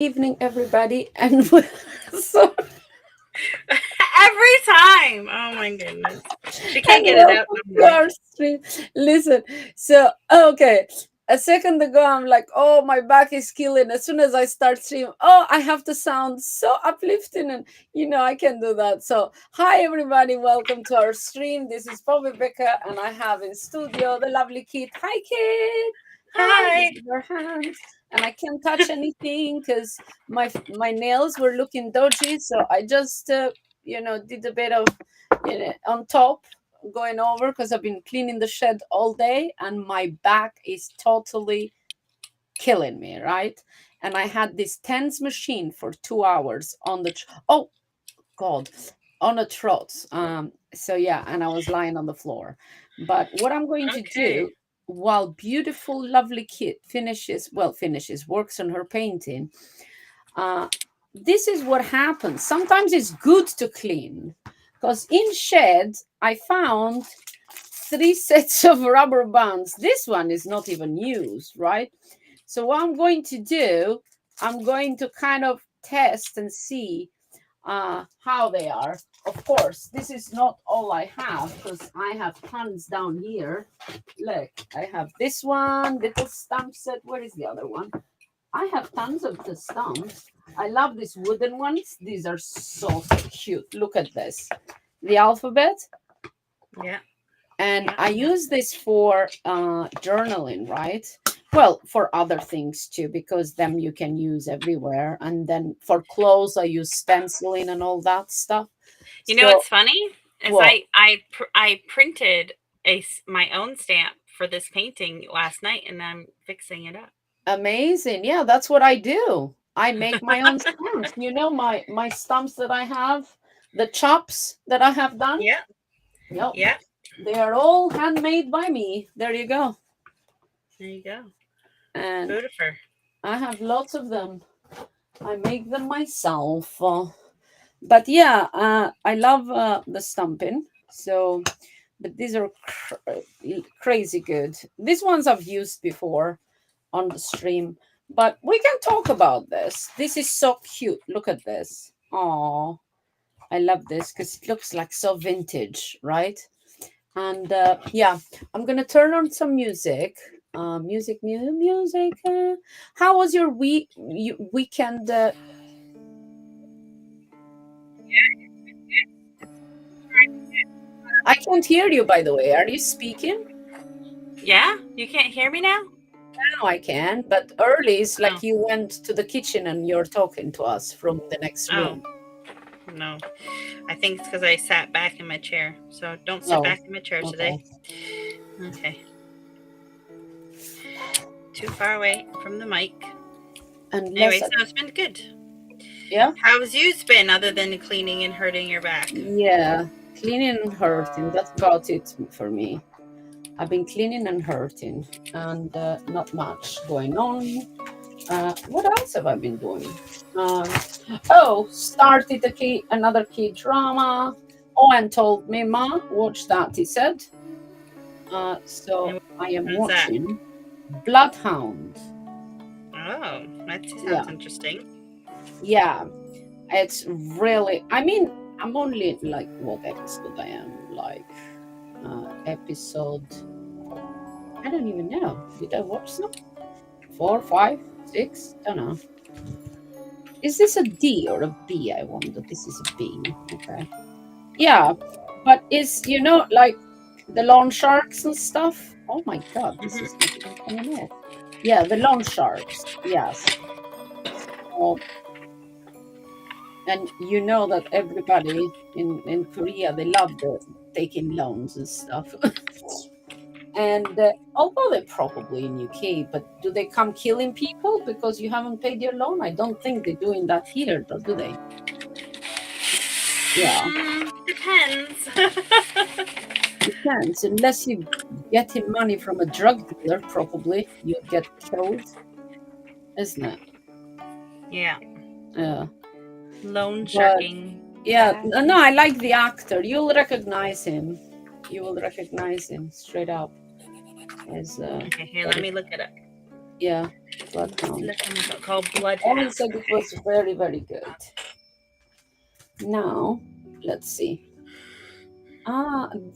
Evening, everybody, and so Every time. Oh my goodness. She can't and get it out welcome no to more. our stream. Listen, so okay, a second ago I'm like, oh, my back is killing. As soon as I start stream, oh, I have to sound so uplifting, and I can do that. So, hi everybody, welcome to our stream. This is Bobbi Becca, and I have in studio the lovely Kit. Hi, Kit. Hi, this Hi. is your hand. And I can't touch anything because my nails were looking dodgy, so I just did a bit of on top going over because I've been cleaning the shed all day and my back is totally killing me, right? And I had this TENS machine for 2 hours on the oh god, on a trot. So yeah, and I was lying on the floor. But what I'm going to Okay. do while beautiful, lovely Kit finishes, works on her painting, uh, this is what happens. Sometimes it's good to clean because in shed I found three sets of rubber bands. This one is not even used, right? So what I'm going to do, I'm going to kind of test and see how they are. Of course, this is not all I have because I have tons down here. Look, I have this one little stamp set. Where is the other one? I have tons of the stamps. I love these wooden ones. These are so cute. Look at this. The alphabet. Yeah. And Yeah. I Yeah. use this for journaling, right? Well, for other things too, because them you can use everywhere. And then for clothes, I use stenciling and all that stuff. You know So, what's funny? Is well, I printed my own stamp for this painting last night and I'm fixing it up. amazing. Yeah, that's what I do. I make my own stamps. My stamps that I have, the chops that I have done. Yeah. Yep. Yeah. They are all handmade by me. There you go. There you go. And Beautiful. I have lots of them. I make them myself. But yeah, I love the stamping. So, but these are crazy good. These ones I've used before on the stream. But we can talk about this. This is so cute. Look at this. Oh, I love this because it looks like so vintage, right? And yeah, I'm gonna turn on some music. Music. How was your weekend? I can't hear you, by the way. Are you speaking? Yeah? You can't hear me now? Now I can, but early is Oh. like you went to the kitchen and you're talking to us from the next Oh. room. No. I think it's because I sat back in my chair. So don't sit Oh, back in my chair today. okay. Okay. Too far away from the mic. Unless, Anyways, no, it's been good. yeah, How's you been other than cleaning and hurting your back? yeah, cleaning and hurting. That's about it for me. I've been cleaning and hurting, and not much going on. What else have I been doing? Um, oh, started another key drama. Owen told me, Ma, watch that, he said. And So I am what's that? watching Bloodhound. Oh, that Yeah, sounds interesting. yeah. It's really, I mean, I'm only like, what episode I am? Like, episode, I don't even know. Did I watch some? Four, five, six? Don't know. Is this a D or a B? I wonder. This is a B. Okay. Yeah, but is like the lawn sharks and stuff? Oh my god, this is Hmm. not even coming off. Yeah, the lawn sharks. Yes. So, and you know that everybody in Korea they love the taking loans and stuff. And although they're probably in UK, but do they come killing people because you haven't paid your loan? I don't think they're doing that here, do they? Yeah. Depends. Depends. Unless you get him money from a drug dealer, probably you get killed, isn't it? Yeah. Yeah. Loan But sharking. yeah, no, I like the actor. You'll recognize him. You will recognize him straight up as Okay, here, let very. me look it up. Yeah, bloodhound. Listen, called Ellen Bloodhound. said it was very, very good. Now, let's see.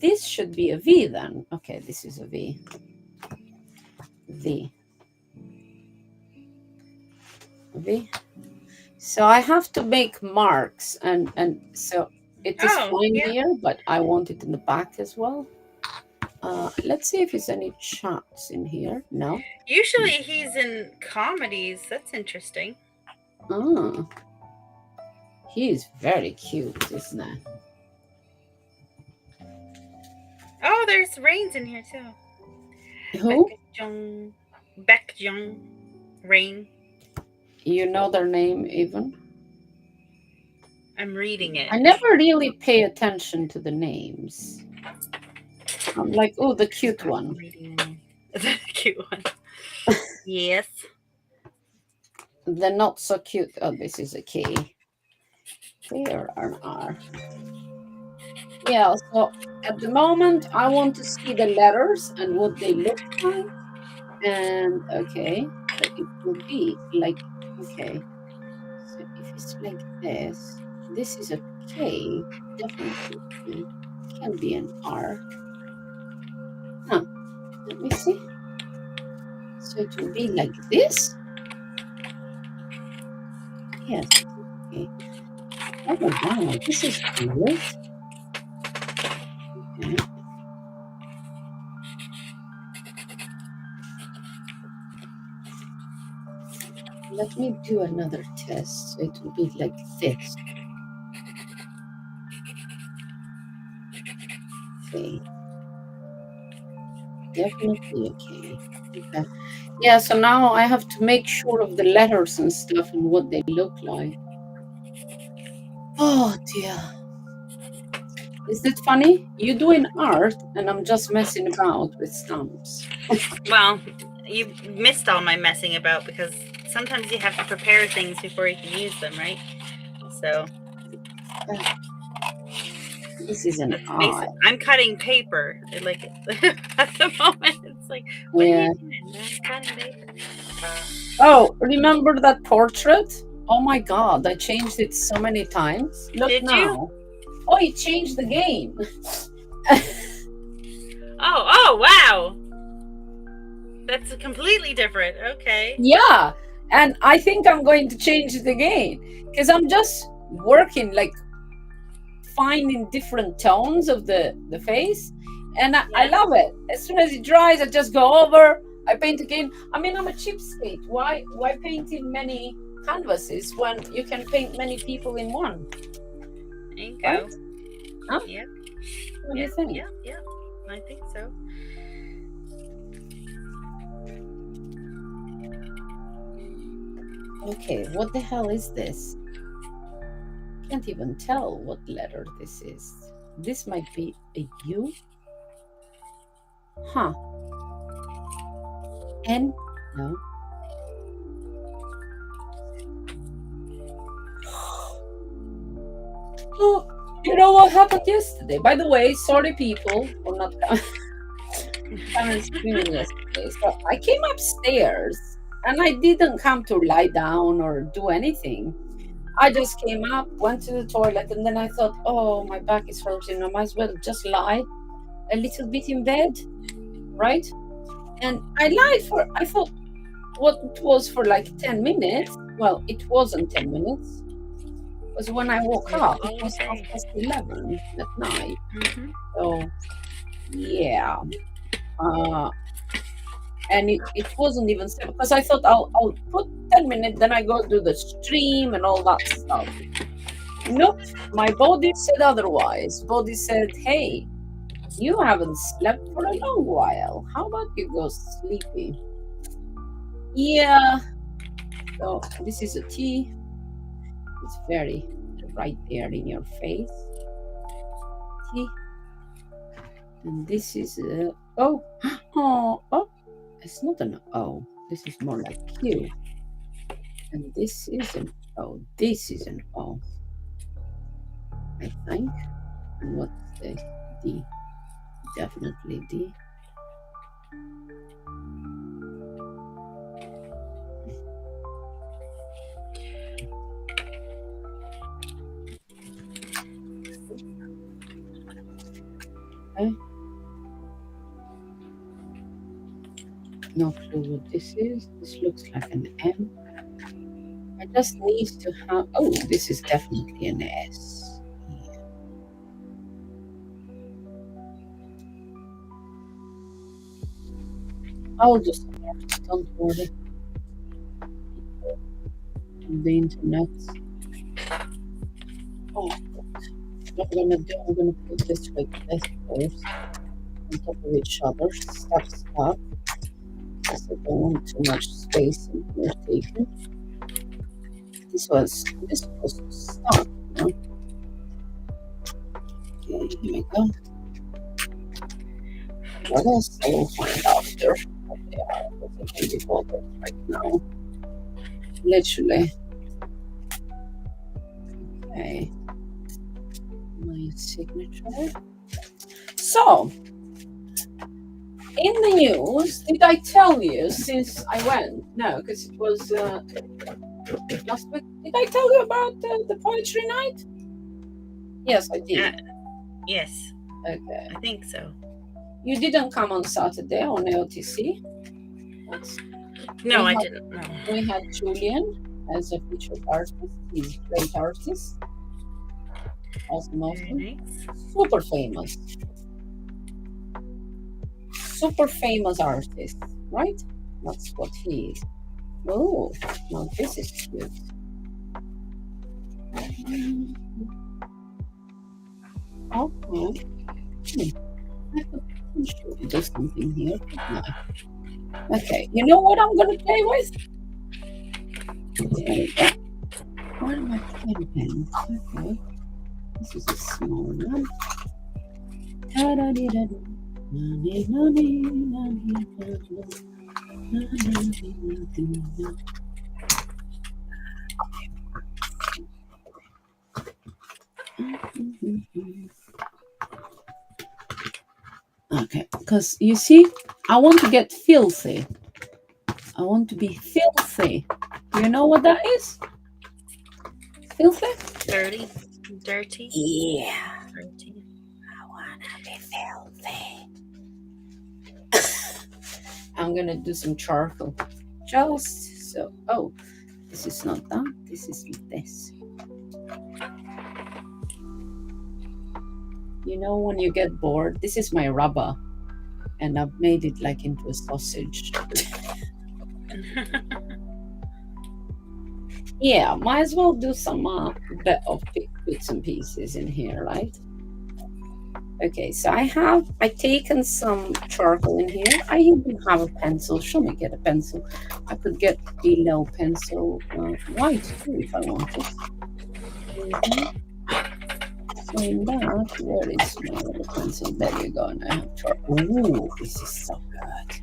This should be a V then. Okay, this is a V. V. V. So I have to make marks, and so it is Oh, fine yeah. here, but I want it in the back as well. Let's see if there's any chats in here. No. Usually he's in comedies. That's interesting. Ah, he is very cute, isn't he? Oh, there's Rains in here too. Who? Baekjung, Rain. You know their name even? I'm reading it. I never really pay attention to the names. I'm like, oh, the cute one. I'm reading the name. The cute one. Yes. The not so cute. Oh, this is a K. K or an R. Yeah, so at the moment, I want to see the letters and what they look like. And okay, so it will be like, okay, so if it's like this is a K, definitely. It can be an R. Huh, let me see. So it will be like this. Yes, okay. Oh, wow, this is weird. Okay. Let me do another test. So it will be like this. Okay. Definitely okay. Okay. Yeah, so now I have to make sure of the letters and stuff and what they look like. Oh dear. Is it funny? You doing art and I'm just messing about with stumps. Well, you missed all my messing about because sometimes you have to prepare things before you can use them, right? So This is an eye. I'm cutting paper. Like at the moment, it's like, what Yeah. are you doing? I'm cutting paper. Oh, remember that portrait? Oh my god, I changed it so many times. Look Did now. you? Oh, it changed the game. Oh, wow. That's completely different. Okay. Yeah, and I think I'm going to change it again because I'm just working like finding different tones of the face, and I love it. As soon as it dries, I just go over, I paint again. I mean, I'm a cheapskate. Why paint in many canvases when you can paint many people in one? There you Right? go. Huh? Yep. What do you think? Yeah. I think so. Okay, what the hell is this? Can't even tell what letter this is. This might be a U. Huh. N? No. Oh, you know what happened yesterday? By the way, sorry people for not coming streaming yesterday. So I came upstairs and I didn't come to lie down or do anything. I just came up, went to the toilet, and then I thought, oh, my back is hurting. I might as well just lie a little bit in bed, right? And I thought what it was for like 10 minutes. Well, it wasn't 10 minutes. Because when I woke up, it was 11:30 at night. Mm-hmm. So, yeah. And it wasn't even 7 because I thought I'll put 10 minutes, then I go do the stream and all that stuff. Nope, my body said otherwise. Body said, hey, you haven't slept for a long while. How about you go sleepy? Yeah. So this is a T. It's very right there in your face. T. And this is a O. Oh. It's not an O. This is more like Q. And this is an O. This is an O. I think. And what's the D? Definitely D. Okay. No clue what this is. This looks like an M. I just need to have. Oh, this is definitely an S. Yeah. I'll just don't worry. On the internet. Oh, what I'm gonna do, I'm gonna put this like this first on top of each other. Stuff. Because I don't want too much space in here taken. This was stuff. You know? Okay, here we go. What else I will find after what they are, because I can't be bothered right now. Literally. Okay. My signature. So, in the news, did I tell you since I went? No, because it was last week. Did I tell you about the poetry night? Yes, I did. Yes, Okay. I think so. You didn't come on Saturday on LTC. No, I didn't. No. We had Julian as a featured artist. He's a great artist. Awesome. Very nice. Super famous. Super famous artist, right? That's what he is. Oh, now this is cute. Okay. I could potentially do something here. No. Okay, you know what I'm gonna play with? There we go. Where are my pen pens? Okay. This is a small one. Okay, because you see, I want to get filthy. I want to be filthy. You know what that is? Filthy? Dirty. Dirty. Yeah. Dirty. I wanna be filthy. I'm gonna do some charcoal. Just so. Oh, this is not that. This is this. You know when you get bored? This is my rubber. And I've made it like into a sausage. Yeah, might as well do some bit of bits and pieces in here, right? Okay, so I've taken some charcoal in here. I even have a pencil. Show me get a pencil. I could get a nail pencil white too if I wanted. So in that, where is my little pencil? There you go. And I have charcoal. Ooh, this is so good.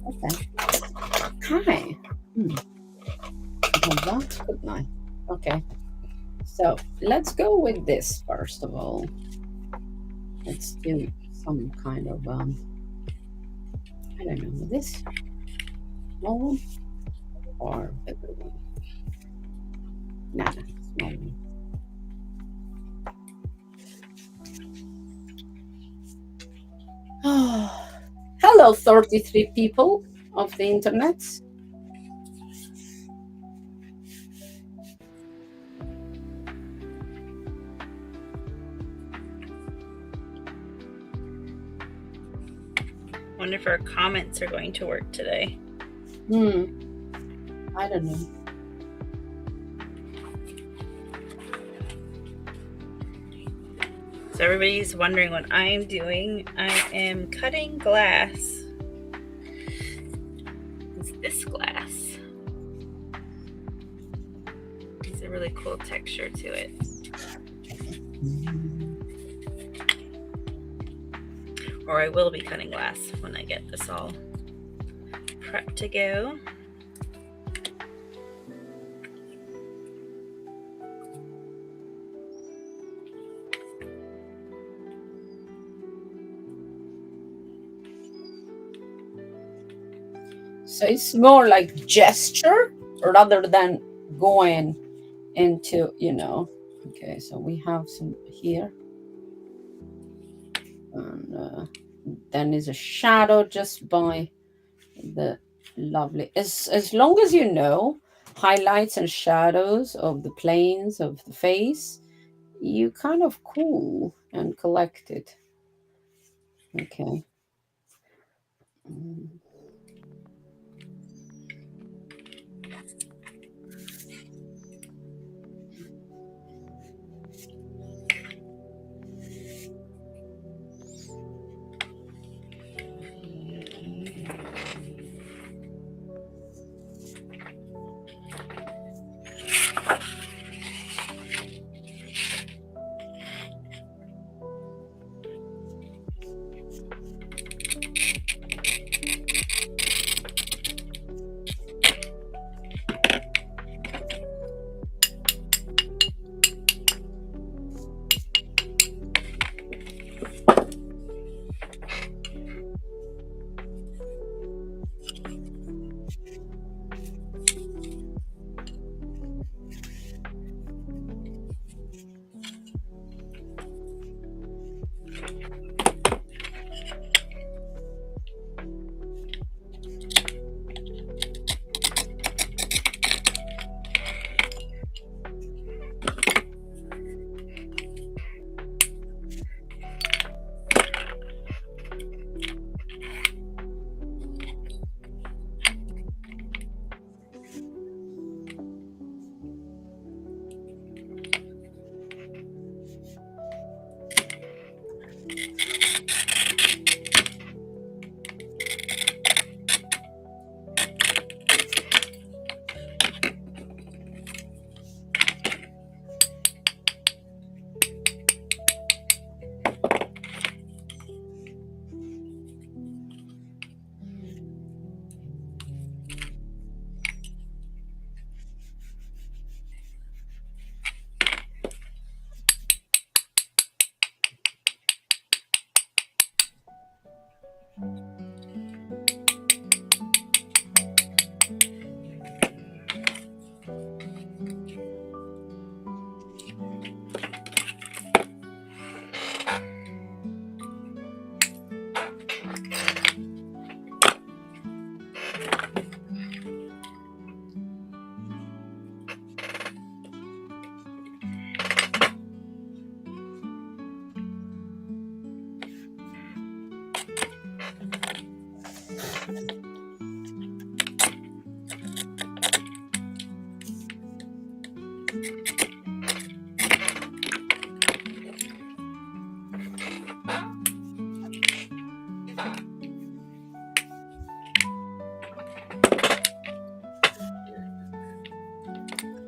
Okay. Hi. Have that, couldn't I? Okay. So let's go with this first of all. Let's do some kind of I don't know, this small one or bigger one. Nah, small one. Hello, 33 people of the internet. Wonder if our comments are going to work today. I don't know. So everybody's wondering what I'm doing. I am cutting glass. It's this glass. It's a really cool texture to it. Or I will be cutting glass when I get this all prepped to go. So it's more like gesture rather than going into, you know. Okay, so we have some here. And then is a shadow just by the lovely, as long as you know highlights and shadows of the planes of the face, you kind of cool and collect it. Okay. Mm.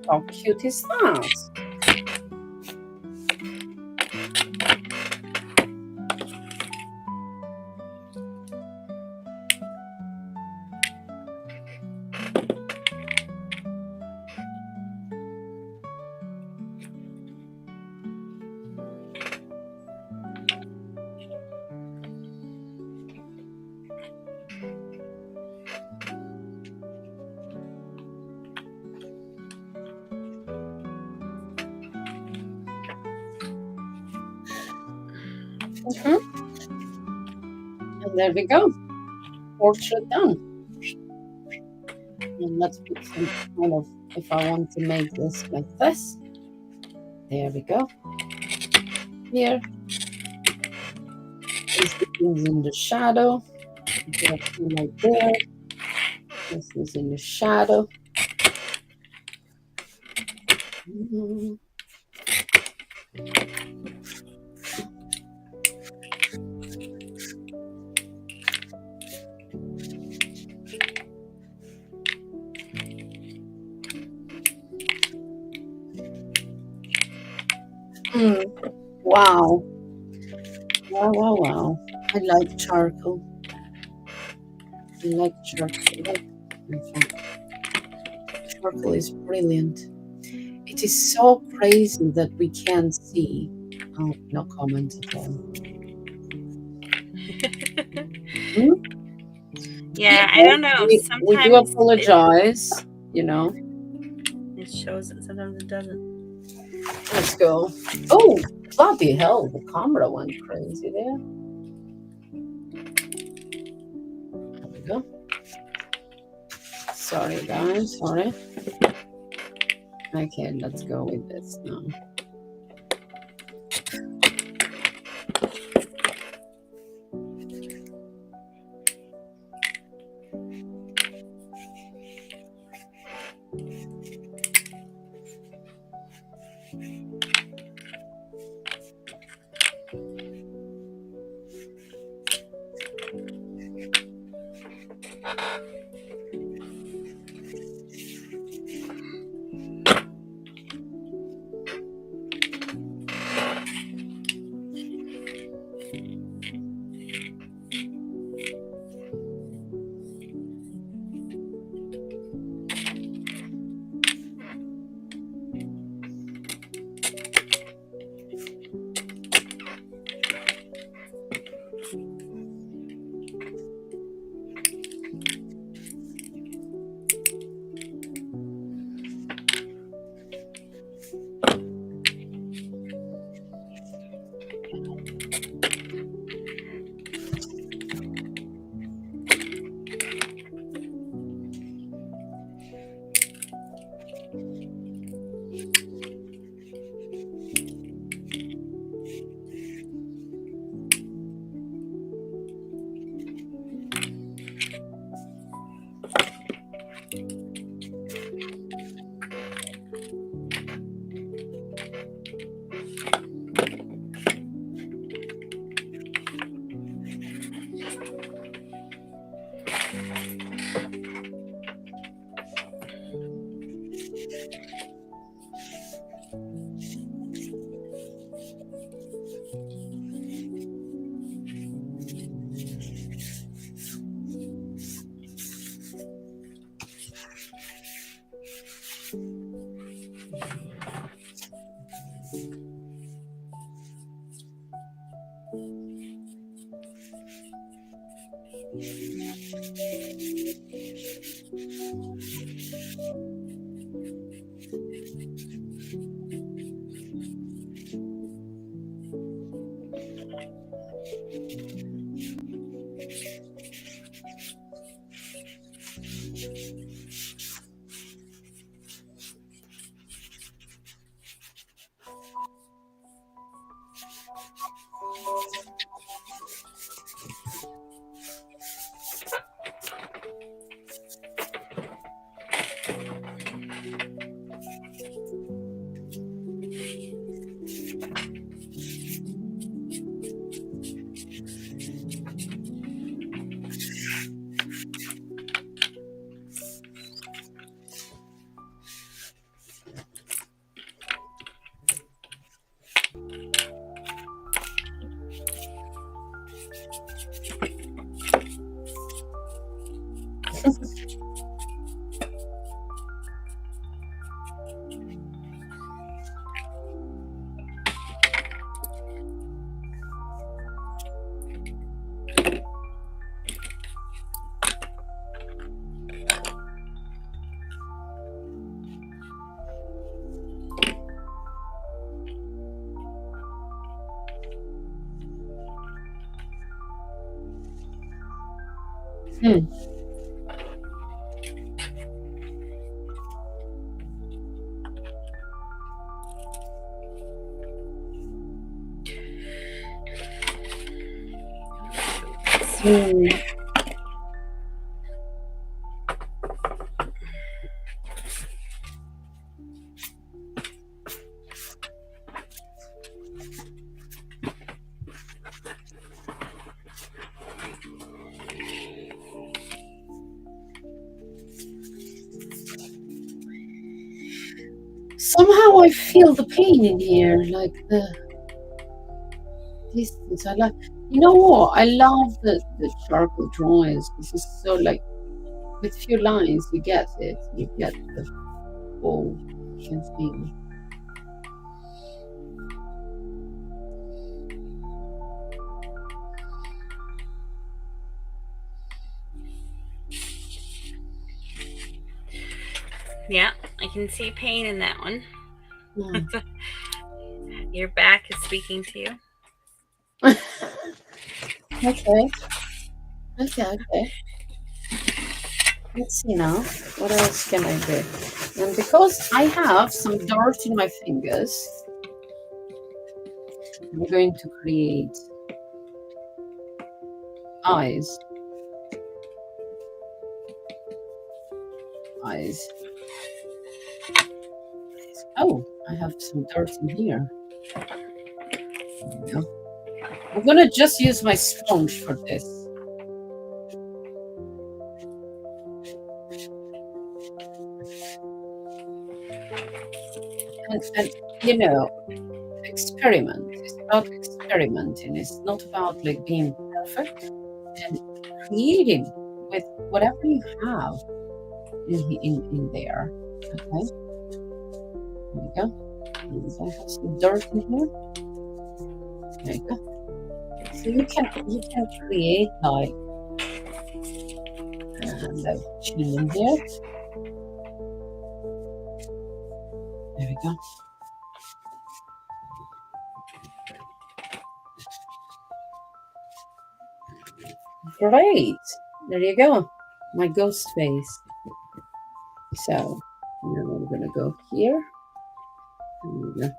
How cute is that? Mhm. And there we go. Portrait done. And let's put some kind of, if I want to make this like this, there we go. Here is the things in the shadow. Just like there. This is in the shadow. Mm. Mm. Wow. Wow, wow, wow. I like charcoal. I like charcoal. In fact, charcoal is brilliant. It is so crazy that we can't see. Oh, no comment at all. Hmm? Yeah, I People, don't know. we do Sometimes apologize, you know. it shows it, sometimes it doesn't. Let's go. Oh, bloody hell, the camera went crazy there. go. Sorry, guys. Sorry. Okay, let's go with this now. Hmm. Hmm. Somehow I feel the pain in here, like the distance. I like, you know what? I love the charcoal drawings. This is so like with few lines, you get it. You get the whole fucking thing. Yeah, I can see pain in that one. Hmm. Your back is speaking to you. Okay. Okay. Okay. Let's see now. What else can I do? And because I have some dirt in my fingers, I'm going to create eyes. Eyes. Oh, I have some dirt in here. There we go. I'm gonna just use my sponge for this. And you know, experiment. It's about experimenting. It's not about like being perfect and creating with whatever you have in there. Okay, there we go. And I have some dirt in here. There you go. So you can create like the chin in here. There we go. Great. There you go. My ghost face. So now we're gonna go here. And we're gonna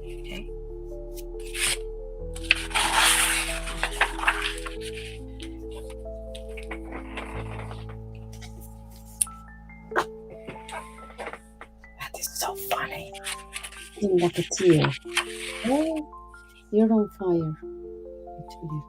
Okay. That is so funny. Looking like a tear. Oh, you're on fire. I tell you.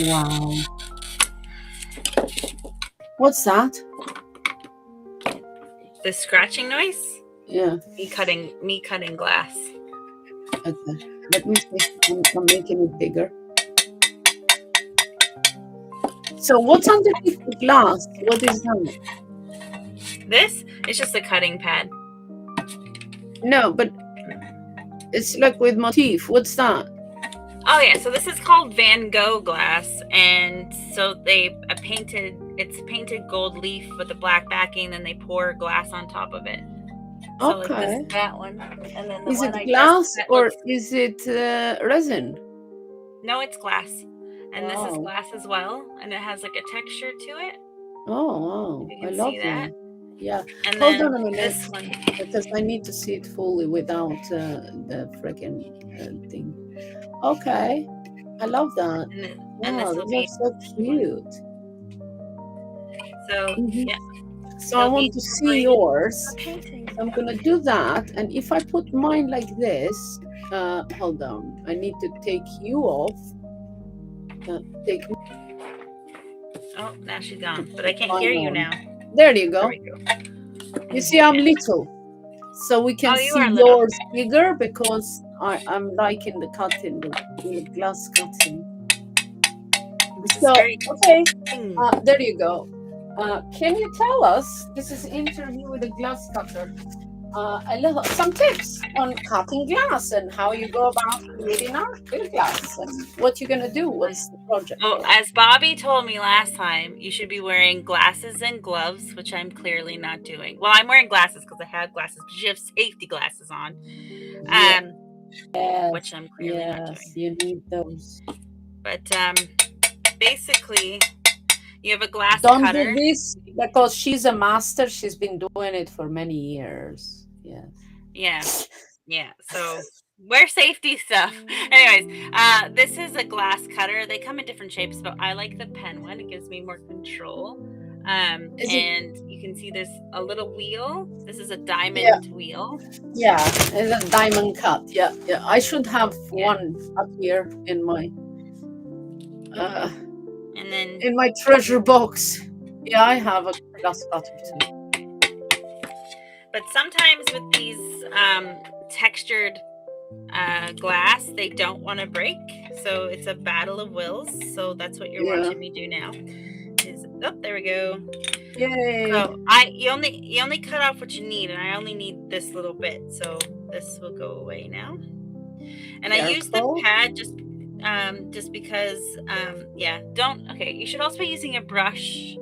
Wow. What's that? The scratching noise? Yeah. Me cutting glass. Okay. Let me see. I'm making it bigger. So what's underneath the glass? What is that? This is just a cutting pad. No, but it's like with motif. What's that? Oh yeah, so this is called Van Gogh glass, and so they it's painted gold leaf with a black backing, and they pour glass on top of it. So like Okay. that one, and then the Is one it I glass just or is it resin? No, it's glass, and this is Wow. glass as well, and it has like a texture to it. Oh, wow. You I can love see that. that. Yeah. And Hold then on a minute, this one. because I need to see it fully without the freaking thing. Okay. I love that. And and this Wow, will these are be so cute. so Mhm. yeah. So I They'll want be to see great yours. for painting. So I'm gonna do that, and if I put mine like this, hold on, I need to take you off. Take Oh, now she's gone, but I put can't hear mine you on. now. There you There go. we go. You see, I'm Yeah. little, so we can Oh, you see are little. yours bigger because I'm like in the cutting, in the glass cutting. This is So very okay, exciting. there you go. Can you tell us? This is interview with a glass cutter. A little some tips on cutting glass and how you go about creating art with glass and what you're gonna do. What's the project? Well, as Bobbi told me last time, you should be wearing glasses and gloves, which I'm clearly not doing. Well, I'm wearing glasses because I have glasses, but you have safety glasses on, Yes, which I'm clearly not doing. you need those. But basically, you have a glass Don't do cutter. this because she's a master. She's been doing it for many years. Yes. Yeah, yeah. So wear safety stuff. Anyways, this is a glass cutter. They come in different shapes, but I like the pen one. It gives me more control. Is it? And you can see there's a little wheel. This is a Yeah, diamond wheel. yeah. It's a diamond cut. Yeah, yeah. I should have Yeah. one up here uh, And then, in my treasure box. Yeah, I have a glass cutter too. but sometimes with these textured glass, they don't want to break. So it's a battle of wills. So that's what you're Yeah. watching me do now. Oh, there we go. Yay. So you only cut off what you need, and I only need this little bit. So this will go away now. And I use the pad just because you should also be using a brush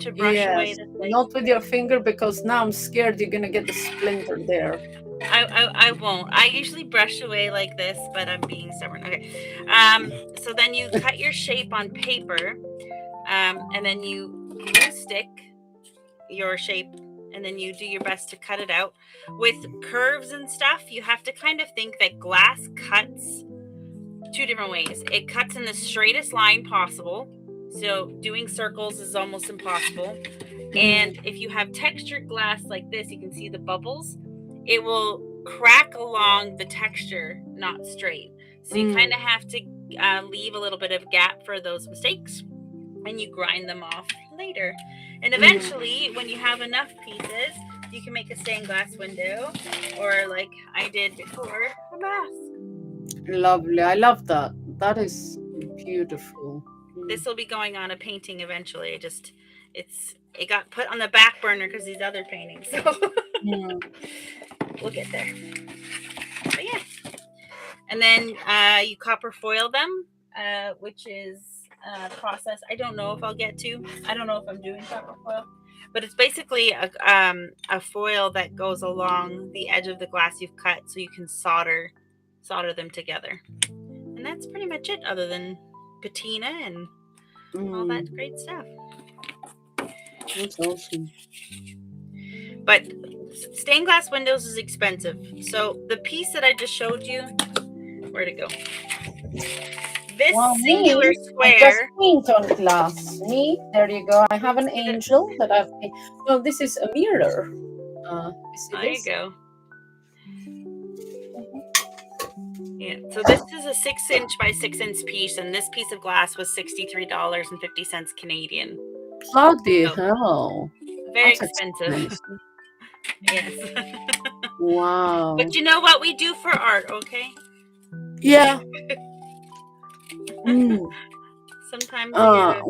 to brush away the thing. Not with your finger because now I'm scared you're gonna get the splinter there. I won't. I usually brush away like this, but I'm being stubborn. Okay. So then you cut your shape on paper, and then you stick your shape, and then you do your best to cut it out. With curves and stuff, you have to kind of think that glass cuts two different ways. It cuts in the straightest line possible, so doing circles is almost impossible. And if you have textured glass like this, you can see the bubbles. It will crack along the texture, not straight. So you kind of have to leave a little bit of gap for those mistakes, and you grind them off later. And eventually, when you have enough pieces, you can make a stained glass window, or like I did before, a mask. Lovely. I love that. That is beautiful. This will be going on a painting eventually. It got put on the back burner because these other paintings. So we'll get there. But yeah. And then you copper foil them, which is a process I don't know if I'll get to. I don't know if I'm doing copper foil. But it's basically a foil that goes along the edge of the glass you've cut so you can solder them together. And that's pretty much it, other than patina and all that great stuff. That's awesome. But stained glass windows is expensive. So the piece that I just showed you, where'd it go? This singular square. I just paint on glass. There you go. I have an angel that I've painted. Well, this is a mirror. There you go. Yeah, so this is a 6-inch by 6-inch piece, and this piece of glass was $63.50 Canadian. Bloody hell! Very expensive. Yes. Wow. But you know what we do for art, okay? Yeah. Sometimes. Now,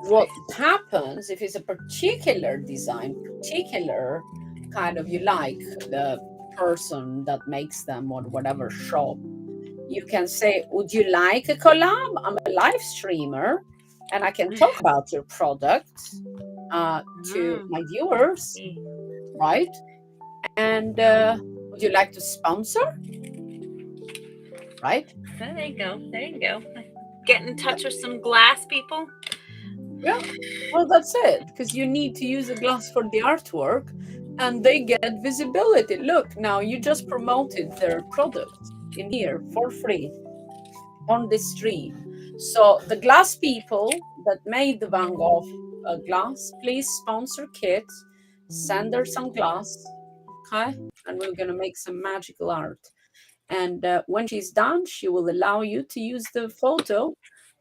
what happens if it's a particular design, particular kind of you like the person that makes them or whatever shop, you can say, would you like a collab? I'm a live streamer and I can talk about your product to my viewers, right? And would you like to sponsor? Right? There you go. Get in touch with some glass people. Yeah, well, that's it, because you need to use the glass for the artwork and they get visibility. Look, now you just promoted their product in here for free. on the stream. So the glass people that made the Van Gogh glass, please sponsor Kit, send her some glass, okay? And we're gonna make some magical art. And when she's done, she will allow you to use the photo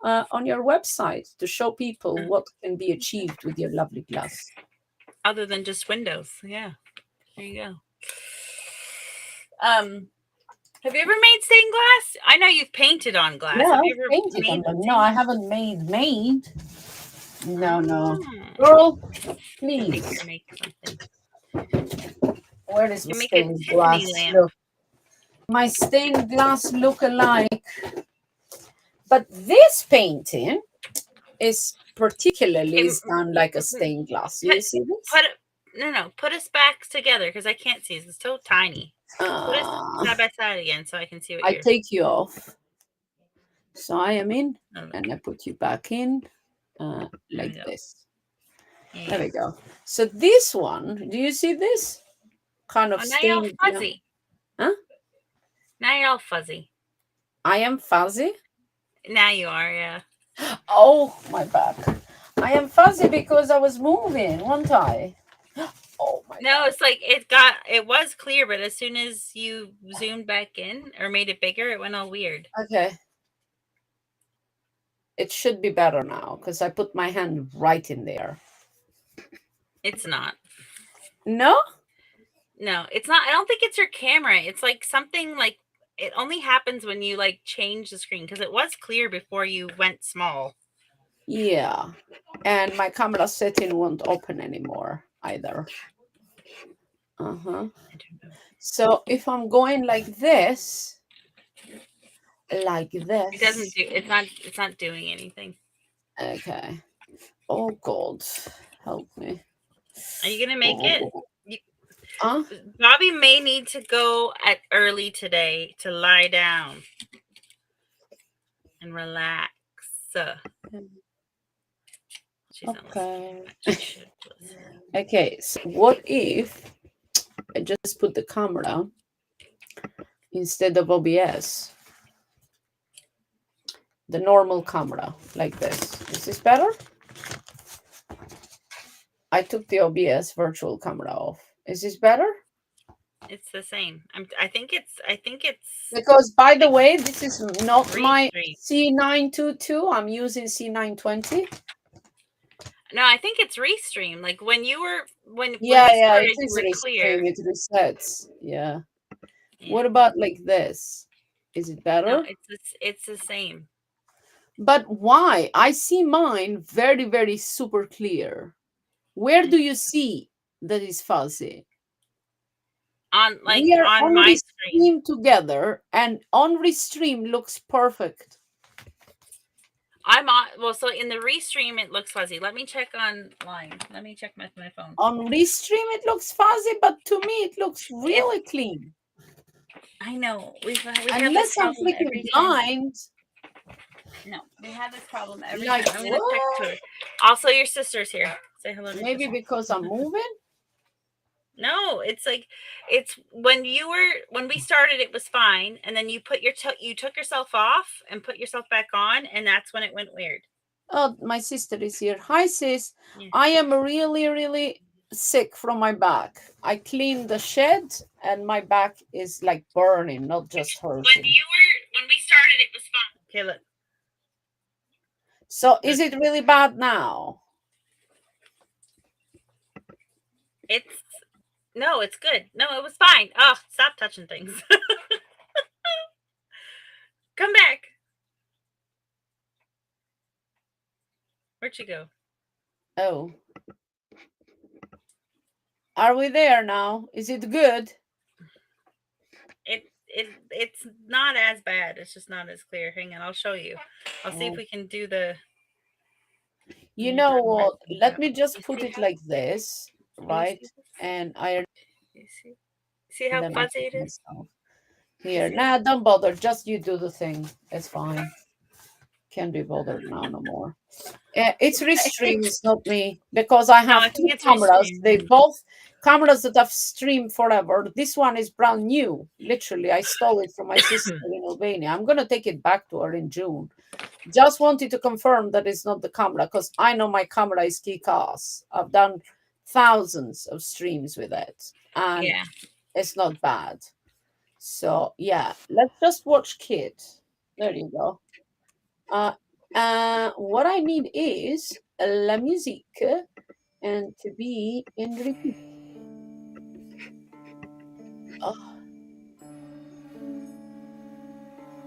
on your website to show people Uh, what can be achieved with your lovely glass. Other than just windows. Yeah. There you go. Um, have you ever made stained glass? I know you've painted on glass. Yeah, Have you I've ever painted on made them. No, stained? I haven't made. No, no. Ah, Girl, I think please. you make something. Where does my You make a stained Tiffany glass lamp. look? My stained glass look alike. But this painting is particularly Okay, is done like a stained glass. put You see this? put no, put us back together because I can't see. It's so tiny. Put us Uh, side by side again so I can see what I you're. take you off. So I am in Oh, look. and I put you back in There we like go. this. There Yeah. we go. So this one, do you see this? Kind Oh, of now you're all stained. Yeah. fuzzy. Huh? Now you're all fuzzy. I am fuzzy. Now you are, yeah. Oh, my back. I am fuzzy because I was moving, wasn't I? Oh my No, it's like it was clear, but as soon as you zoomed back in or made it bigger, it went all weird. God. Okay. It should be better now because I put my hand right in there. It's not. No? No, it's not. I don't think it's your camera. It's like something like it only happens when you like change the screen because it was clear before you went small. Yeah. And my camera setting won't open anymore either. Uh-huh. I don't know. So if I'm going like this, It doesn't this. do. It's not doing anything. Okay. Oh God, help me. Are you gonna make it? Oh. You, Huh? Bobby may need to go at early today to lie down and relax. She's not listening, Okay. but she should listen. Okay. So what if I just put the camera instead of OBS? The normal camera, like this. Is this better? I took the OBS virtual camera off. Is this better? It's the same. I think it's Because, by the way, this is not my restream. C922. I'm using C920. No, I think it's restream. Like when Yeah, we yeah, it started, you is were clear. restream. It resets. Yeah. Yeah. What about like this? Is it No, better? it's the same. But why? I see mine very, very super clear. Where do you see that is fuzzy? On We are on on my screen. restream together, and on restream looks perfect. I'm on. Well, so in the restream, it looks fuzzy. Let me check online. Let me check my phone. On restream, it looks fuzzy, but to me, it looks It. really clean. I know we have this Unless I'm problem freaking every time. blind. No, we have this problem every Like time. I'm gonna text what? her. Also, your sister's here. Say hello to your Maybe sister. because I'm moving. No, it's like it's when we started, it was fine, and then you took yourself off and put yourself back on, and that's when it went weird. Oh, my sister is here. Hi, sis. Yeah. I am really, really sick from my back. I cleaned the shed and my back is like burning, not just hurting. When we started, it was fine. Okay, look. So is it really bad now? No, it's good. No, it was fine. Oh, stop touching things. Come back. Where'd you go? Oh. Are we there now? Is it good? It's not as bad. It's just not as clear. Hang on, I'll show you. I'll see if we can do the. You know what? Let me just put it like this, You right? see this? And I You see how then I fuzzy put it is? myself here. Nah, don't bother. Just you do the thing. It's fine. Can't be bothered now no more. It's Restream, it's not me, because I No, I have two think it's cameras. Restream. They both cameras that I've streamed forever. This one is brand new. Literally, I stole it from my sister in Albania. I'm gonna take it back to her in June. Just wanted to confirm that it's not the camera because I know my camera is kick ass. I've done thousands of streams with it, and Yeah. it's not bad. So yeah, let's just watch Kid. There you go. Uh, what I need is la musique and to be in repeat. Oh,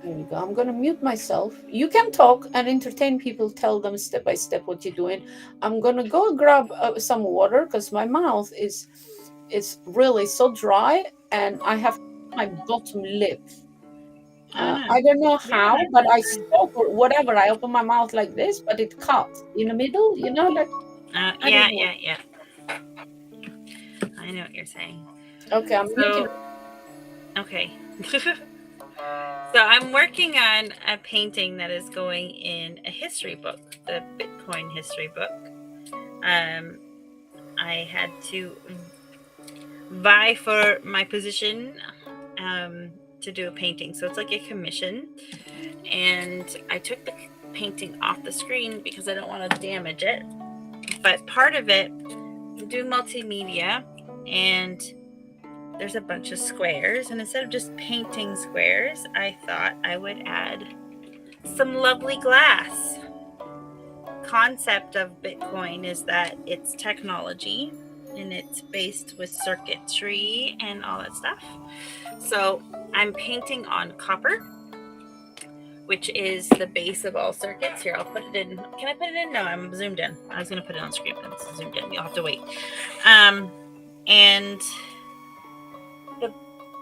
there we go. I'm going to mute myself. You can talk and entertain people, tell them step by step what you're doing. I'm going to go grab some water because my mouth is really so dry and I have my bottom lip. Oh no. I don't know Yeah, how, but I that's fine. spoke or whatever. I opened my mouth like this, but it cut in the middle, like I don't Yeah, know. yeah, yeah. I know what you're saying. Okay, I'm muting. So, okay. So I'm working on a painting that is going in a history book, the Bitcoin history book. I had to vie for my position to do a painting. So it's like a commission. And I took the painting off the screen because I don't want to damage it. But part of it, I'm doing multimedia, and there's a bunch of squares. And instead of just painting squares, I thought I would add some lovely glass. Concept of Bitcoin is that it's technology and it's based with circuitry and all that stuff. So I'm painting on copper, which is the base of all circuits. Here, I'll put it in. Can I put it in? No, I'm zoomed in. I was going to put it on screen, but it's zoomed in. You'll have to wait. And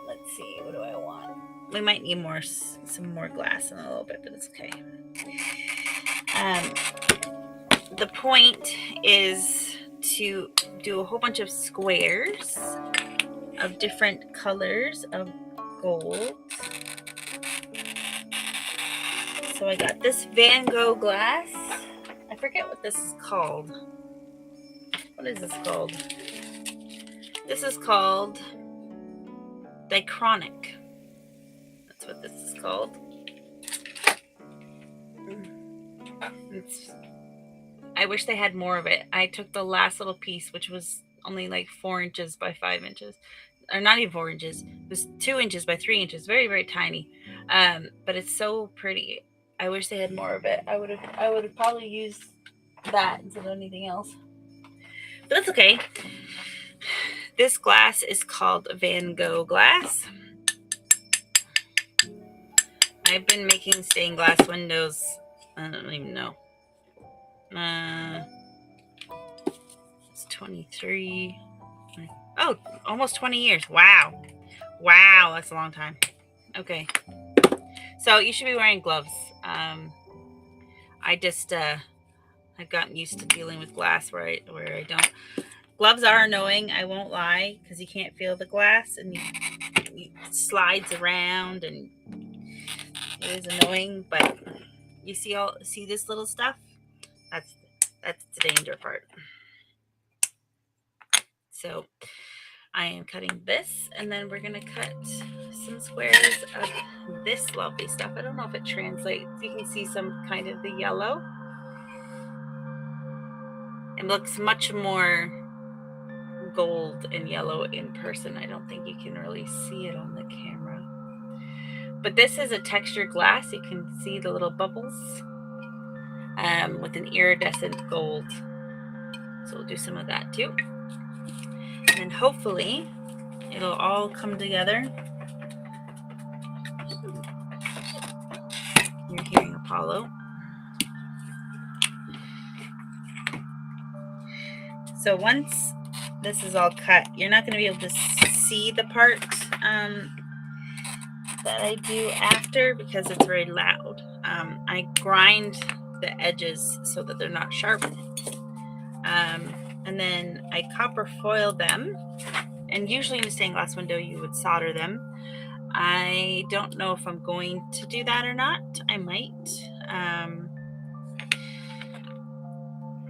let's see, what do I want? We might need some more glass in a little bit, but it's okay. The point is to do a whole bunch of squares of different colors of gold. So I got this Van Gogh glass. I forget what this is called. What is this called? This is called diachronic. That's what this is called. I wish they had more of it. I took the last little piece, which was only like 4 inches by 5 inches. Or not even 4 inches. It was 2 inches by 3 inches. Very, very tiny. But it's so pretty. I wish they had more of it. I would have probably used that instead of anything else. But that's okay. This glass is called Van Gogh glass. I've been making stained glass windows. I don't even know. It's 23. Oh, almost 20 years. Wow. Wow, that's a long time. Okay. So you should be wearing gloves. I just I've gotten used to dealing with glass where I don't. Gloves are annoying, I won't lie, because you can't feel the glass and it slides around and it is annoying, but you see this little stuff? That's the danger part. So I am cutting this, and then we're gonna cut some squares of this lovely stuff. I don't know if it translates. You can see some kind of the yellow. It looks much more gold and yellow in person. I don't think you can really see it on the camera. But this is a textured glass. You can see the little bubbles with an iridescent gold. So we'll do some of that too. And then hopefully it'll all come together. You're hearing Apollo. So once this is all cut, you're not going to be able to see the part that I do after because it's very loud. I grind the edges so that they're not sharp. And then I copper foil them. And usually in a stained glass window, you would solder them. I don't know if I'm going to do that or not. I might.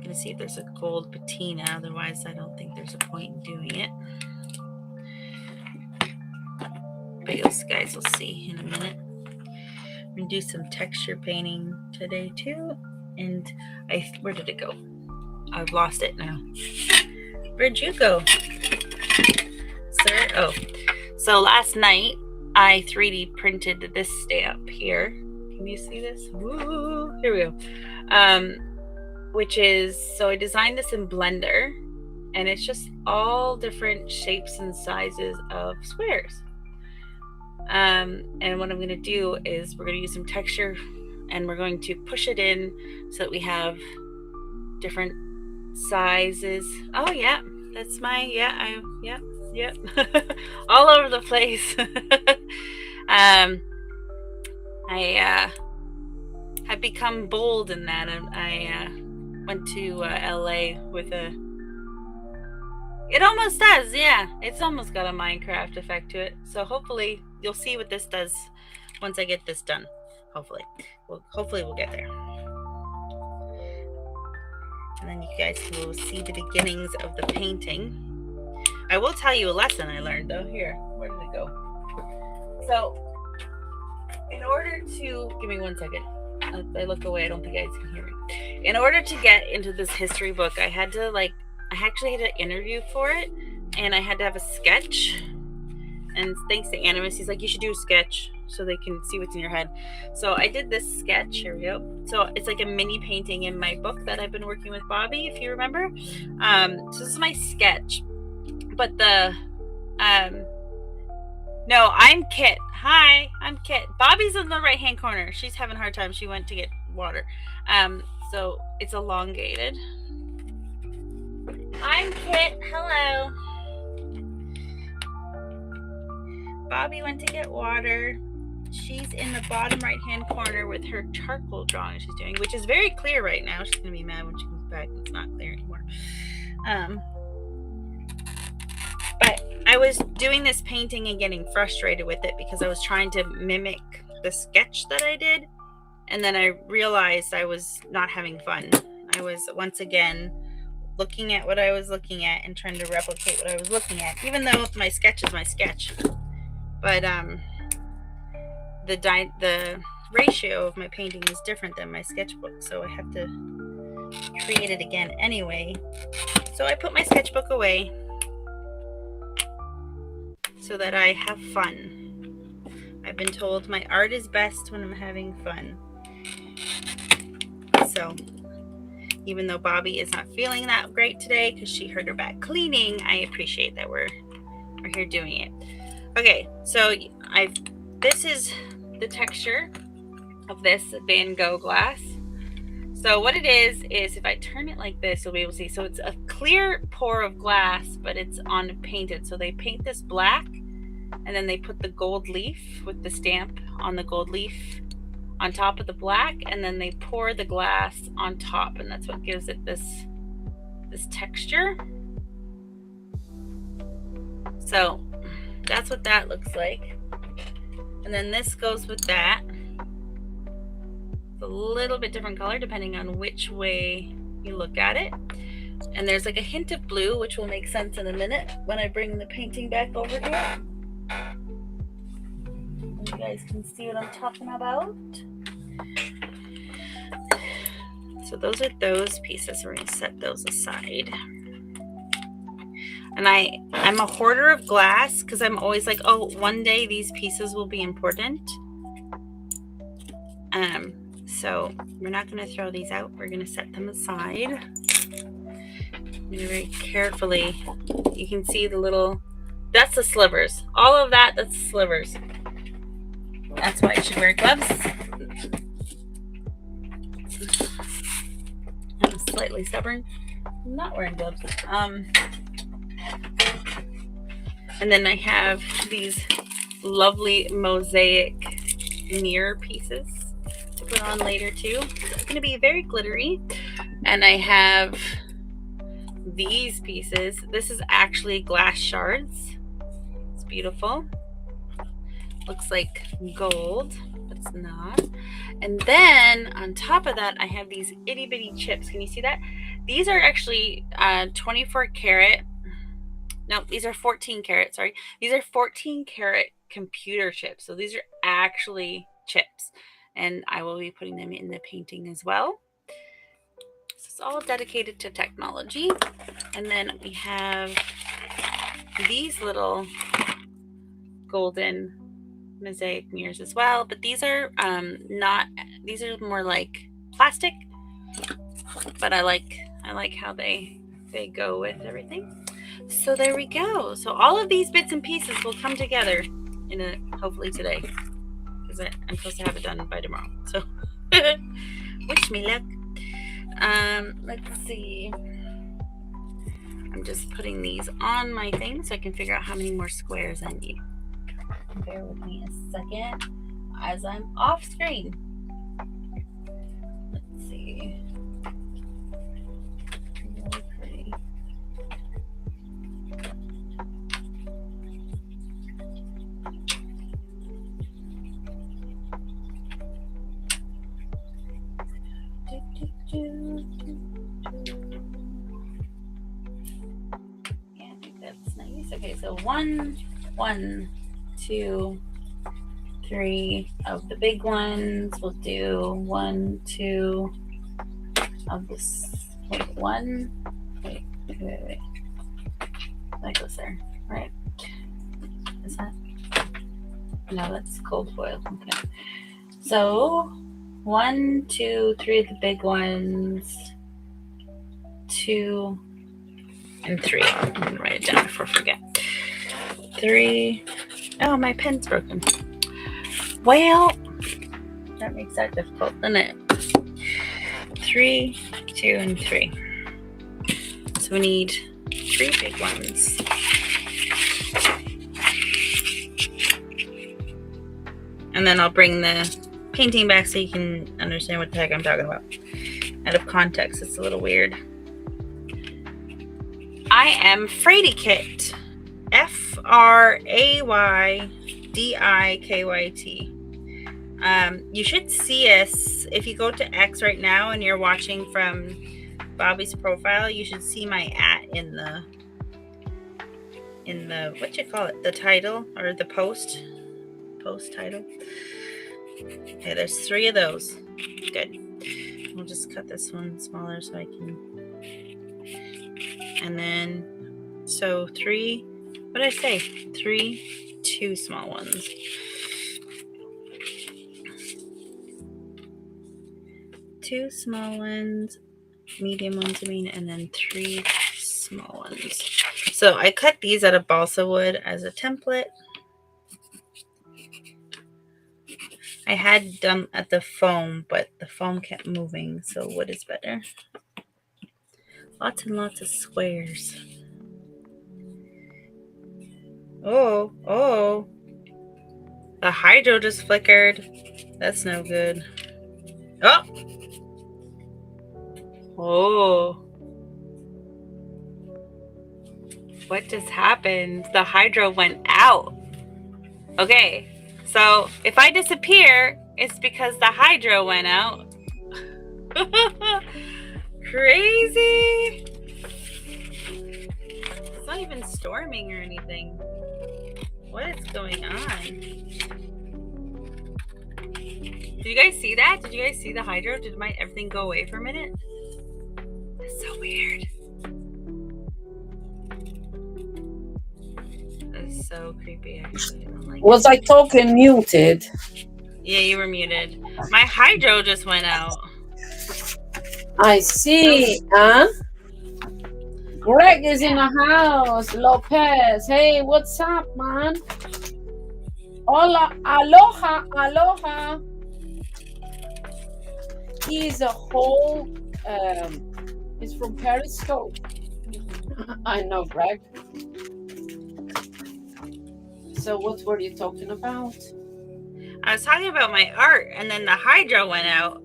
going to see if there's a gold patina. Otherwise, I don't think there's a point in doing it. But you guys will see in a minute. I'm going to do some texture painting today too. And where did it go? I've lost it now. Where'd you go, sir? Oh, so last night I 3D printed this stamp here. Can you see this? Woo! Here we go. Which is, so I designed this in Blender, and it's just all different shapes and sizes of squares. And what I'm going to do is we're going to use some texture, and we're going to push it in so that we have different sizes. Oh yeah, that's my, yeah, all over the place. I have become bold in that. I went to LA with it almost does, yeah. It's almost got a Minecraft effect to it. So hopefully you'll see what this does once I get this done. Hopefully we'll get there. And then you guys will see the beginnings of the painting. I will tell you a lesson I learned though. Here, where did it go? So, in order to, give me 1 second. I look away, I don't think you guys can hear me. In order to get into this history book, I actually had an interview for it, and I had to have a sketch. And thanks to Animus, he's like, you should do a sketch so they can see what's in your head. So I did this sketch. Here we go. So it's like a mini painting in my book that I've been working with Bobbi, if you remember. So this is my sketch. But no, I'm Kit. Hi, I'm Kit. Bobbi's in the right-hand corner. She's having a hard time. She went to get water. So it's elongated. I'm Kit. Hello. Bobbi went to get water. She's in the bottom right-hand corner with her charcoal drawing she's doing, which is very clear right now. She's going to be mad when she comes back and it's not clear anymore. But I was doing this painting and getting frustrated with it because I was trying to mimic the sketch that I did. And then I realized I was not having fun. I was once again looking at what I was looking at and trying to replicate what I was looking at, even though my sketch is my sketch. But the ratio of my painting is different than my sketchbook, so I have to create it again anyway. So I put my sketchbook away so that I have fun. I've been told my art is best when I'm having fun. So even though Bobbi is not feeling that great today because she hurt her back cleaning, I appreciate that we're here doing it. Okay, so this is the texture of this Van Gogh glass. So what it is if I turn it like this, you'll be able to see. So it's a clear pour of glass, but it's painted. So they paint this black, and then they put the gold leaf with the stamp on the gold leaf on top of the black, and then they pour the glass on top, and that's what gives it this texture. So that's what that looks like. And then this goes with that. It's a little bit different color depending on which way you look at it. And there's like a hint of blue, which will make sense in a minute when I bring the painting back over here. You guys can see what I'm talking about. So those are those pieces. We're going to set those aside. And I'm a hoarder of glass because I'm always like, oh, one day these pieces will be important. So we're not going to throw these out. We're going to set them aside. I'm going to very carefully, you can see the little, that's the slivers. All of that's the slivers. That's why you should wear gloves. I'm slightly stubborn. I'm not wearing gloves. And then I have these lovely mosaic mirror pieces to put on later too. It's going to be very glittery. And I have these pieces. This is actually glass shards. It's beautiful. Looks like gold, but it's not. And then on top of that, I have these itty bitty chips. Can you see that? These are actually 24 karat. No, these are 14 karat. Sorry. These are 14 karat computer chips. So these are actually chips. And I will be putting them in the painting as well. This is all dedicated to technology. And then we have these little golden mosaic mirrors as well. But these are not, these are more like plastic. But I like how they go with everything. So there we go. So all of these bits and pieces will come together in a hopefully today, because I'm supposed to have it done by tomorrow. So wish me luck. Let's see. I'm just putting these on my thing so I can figure out how many more squares I need. Bear with me a second as I'm off screen. Let's see. Really pretty. Yeah, I think that's nice. Okay, so 1, 2, 3 of the big ones. We'll do 1, 2 of this. Wait, 1. Wait. That goes there, right? Is that? No, that's cold foil. Okay. So 1, 2, 3 of the big ones. 2 and 3. I'm gonna write it down before I forget. 3. Oh, my pen's broken. Well, that makes that difficult, doesn't it? 3, 2, and 3. So we need 3 big ones. And then I'll bring the painting back so you can understand what the heck I'm talking about. Out of context, it's a little weird. I am Fraidykyt. FRAYDIKYT. You should see us if you go to X right now and you're watching from Bobbi's profile. You should see my @ in the what you call it, the title or the post title. Okay, there's 3 of those. Good. We'll just cut this one smaller so I can. And then so 3. What did I say? 3, 2 small ones. 2 small ones, medium ones, I mean, and then 3 small ones. So I cut these out of balsa wood as a template. I had them at the foam, but the foam kept moving, so wood is better. Lots and lots of squares. Oh. The hydro just flickered. That's no good. Oh. What just happened? The hydro went out. Okay. So if I disappear, it's because the hydro went out. Crazy. It's not even storming or anything. What is going on? Did you guys see that? Did you guys see the hydro? Did everything go away for a minute? That's so weird. That's so creepy, actually. I don't like Was I talking muted? Yeah, you were muted. My hydro just went out. I see, huh? Greg is in the house. Lopez. Hey, what's up, man? Hola, aloha. He's a whole, he's from Periscope. I know, Greg. So what were you talking about? I was talking about my art, and then the hydro went out.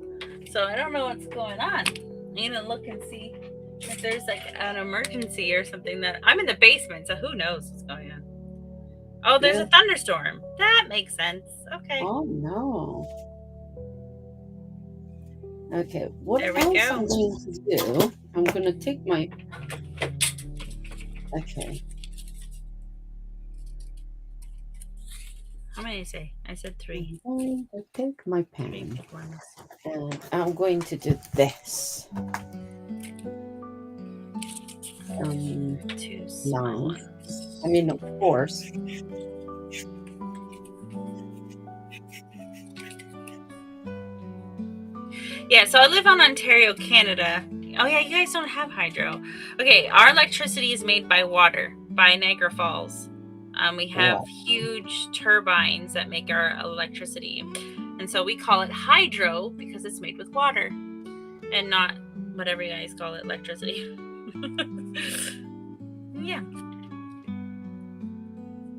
So I don't know what's going on. I'm gonna look and see if there's like an emergency or something. That I'm in the basement, so who knows what's going on. Oh, there's a thunderstorm. That makes sense. Okay. Oh no. Okay, what There we else go. I'm going to do? I'm going to take my... Okay. How many did I say? I said 3. I'm going to take my 3 pen big ones. and I'm going to do this. 2 small Line. ones. I mean, of course. Yeah, so I live on Ontario, Canada. Oh yeah, you guys don't have hydro. Okay, our electricity is made by water, by Niagara Falls. We have Wow. huge turbines that make our electricity. And so we call it hydro because it's made with water and not whatever you guys call it, electricity. Yeah.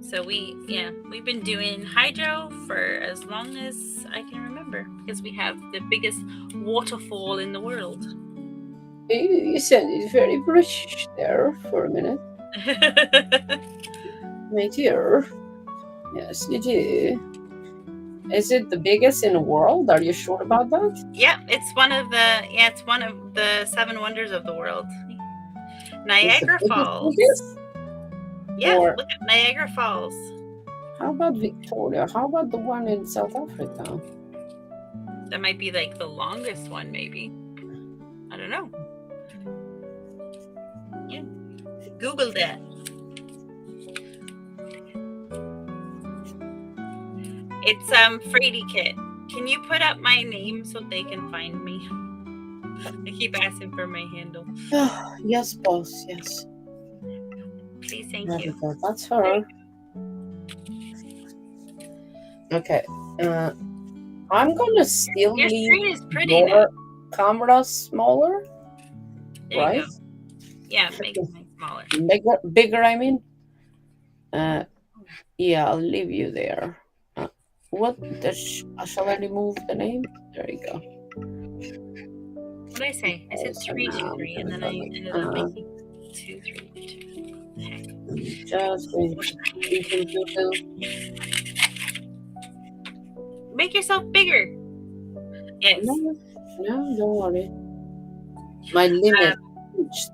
So we've been doing hydro for as long as I can remember because we have the biggest waterfall in the world. You sounded very British there for a minute. My dear. Yes, you do. Is it the biggest in the world? Are you sure about that? Yeah, it's one of the 7 wonders of the world. Is the Niagara Falls. biggest? Yeah, Or look at Niagara Falls. how about Victoria? How about the one in South Africa? That might be like the longest one, maybe. I don't know. Yeah. Google that. It's Frady Kit. Can you put up my name so they can find me? I keep asking for my handle. Yes, boss. Yes. Please, thank There we you. go. That's her. Okay. I'm gonna still Your leave screen is pretty your now. camera smaller, There right? you go. Yeah, make mine smaller. Bigger, I mean. Yeah, I'll leave you there. What shall I remove the name? There you go. What did I say? I said So 3, now 2, I'm 3, and gonna then go I like ended up making 2, 3, 2. Heck. I'm just going to Make yourself bigger. Yes. no, don't worry. My limit reached.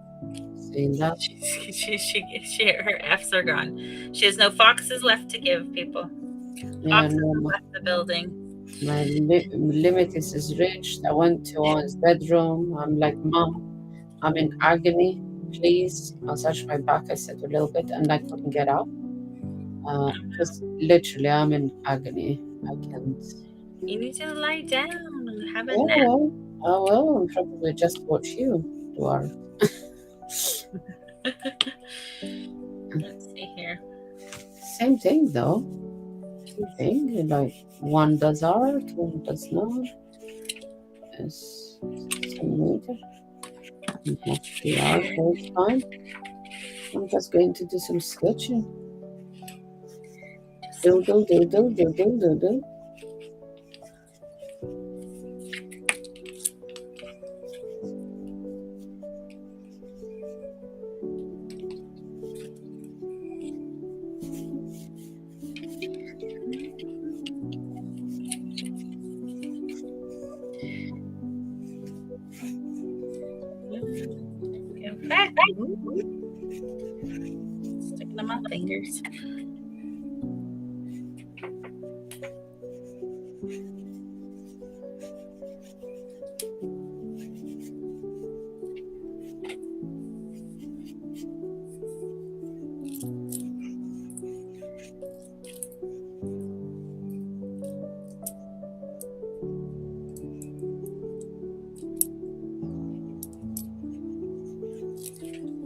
Saying that. Her F's are gone. She has no foxes left to give people. Yeah, Foxes no, have left the building. my limit is reached. I went to his bedroom. I'm like, Mom, I'm in agony. Please massage my back. I said a little bit, and I couldn't get up. Because literally, I'm in agony. I can't. You need to lie down and have a Oh nap. well, oh well. I'll probably just watch you do our. Let's see here. Same thing though. Same thing. Like one does art, one does not. It's centimeter. Not the art all the time. I'm just going to do some sketching. Doodle, doodle, doodle, doodle. In fact, sticking on my fingers.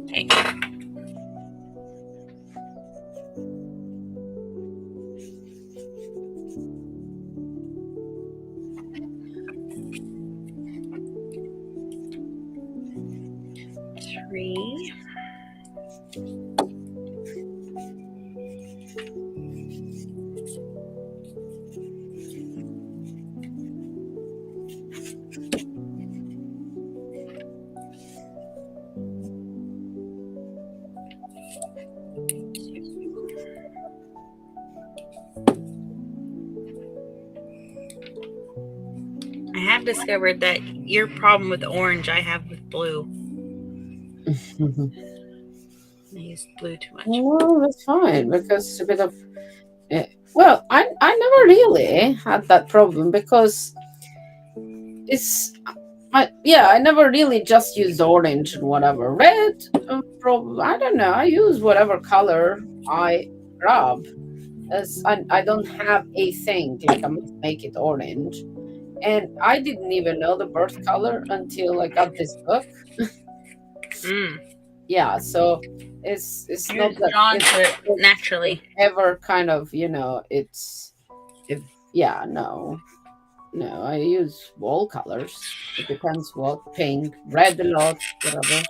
Okay. Three. I have have discovered that your problem with orange I have with blue. I used blue too much. No, that's fine because it's a bit of. Well, I never really had that problem because it's. I never really just used orange and whatever. Red, I don't know. I use whatever color I grab. As I don't have a thing like I must make it orange. And I didn't even know the birth color until I got this book. Mm. Yeah, so it's You're not that drawn it, to it it naturally. ever kind of it's if yeah no I use all colors. It depends what pink, red a lot, whatever.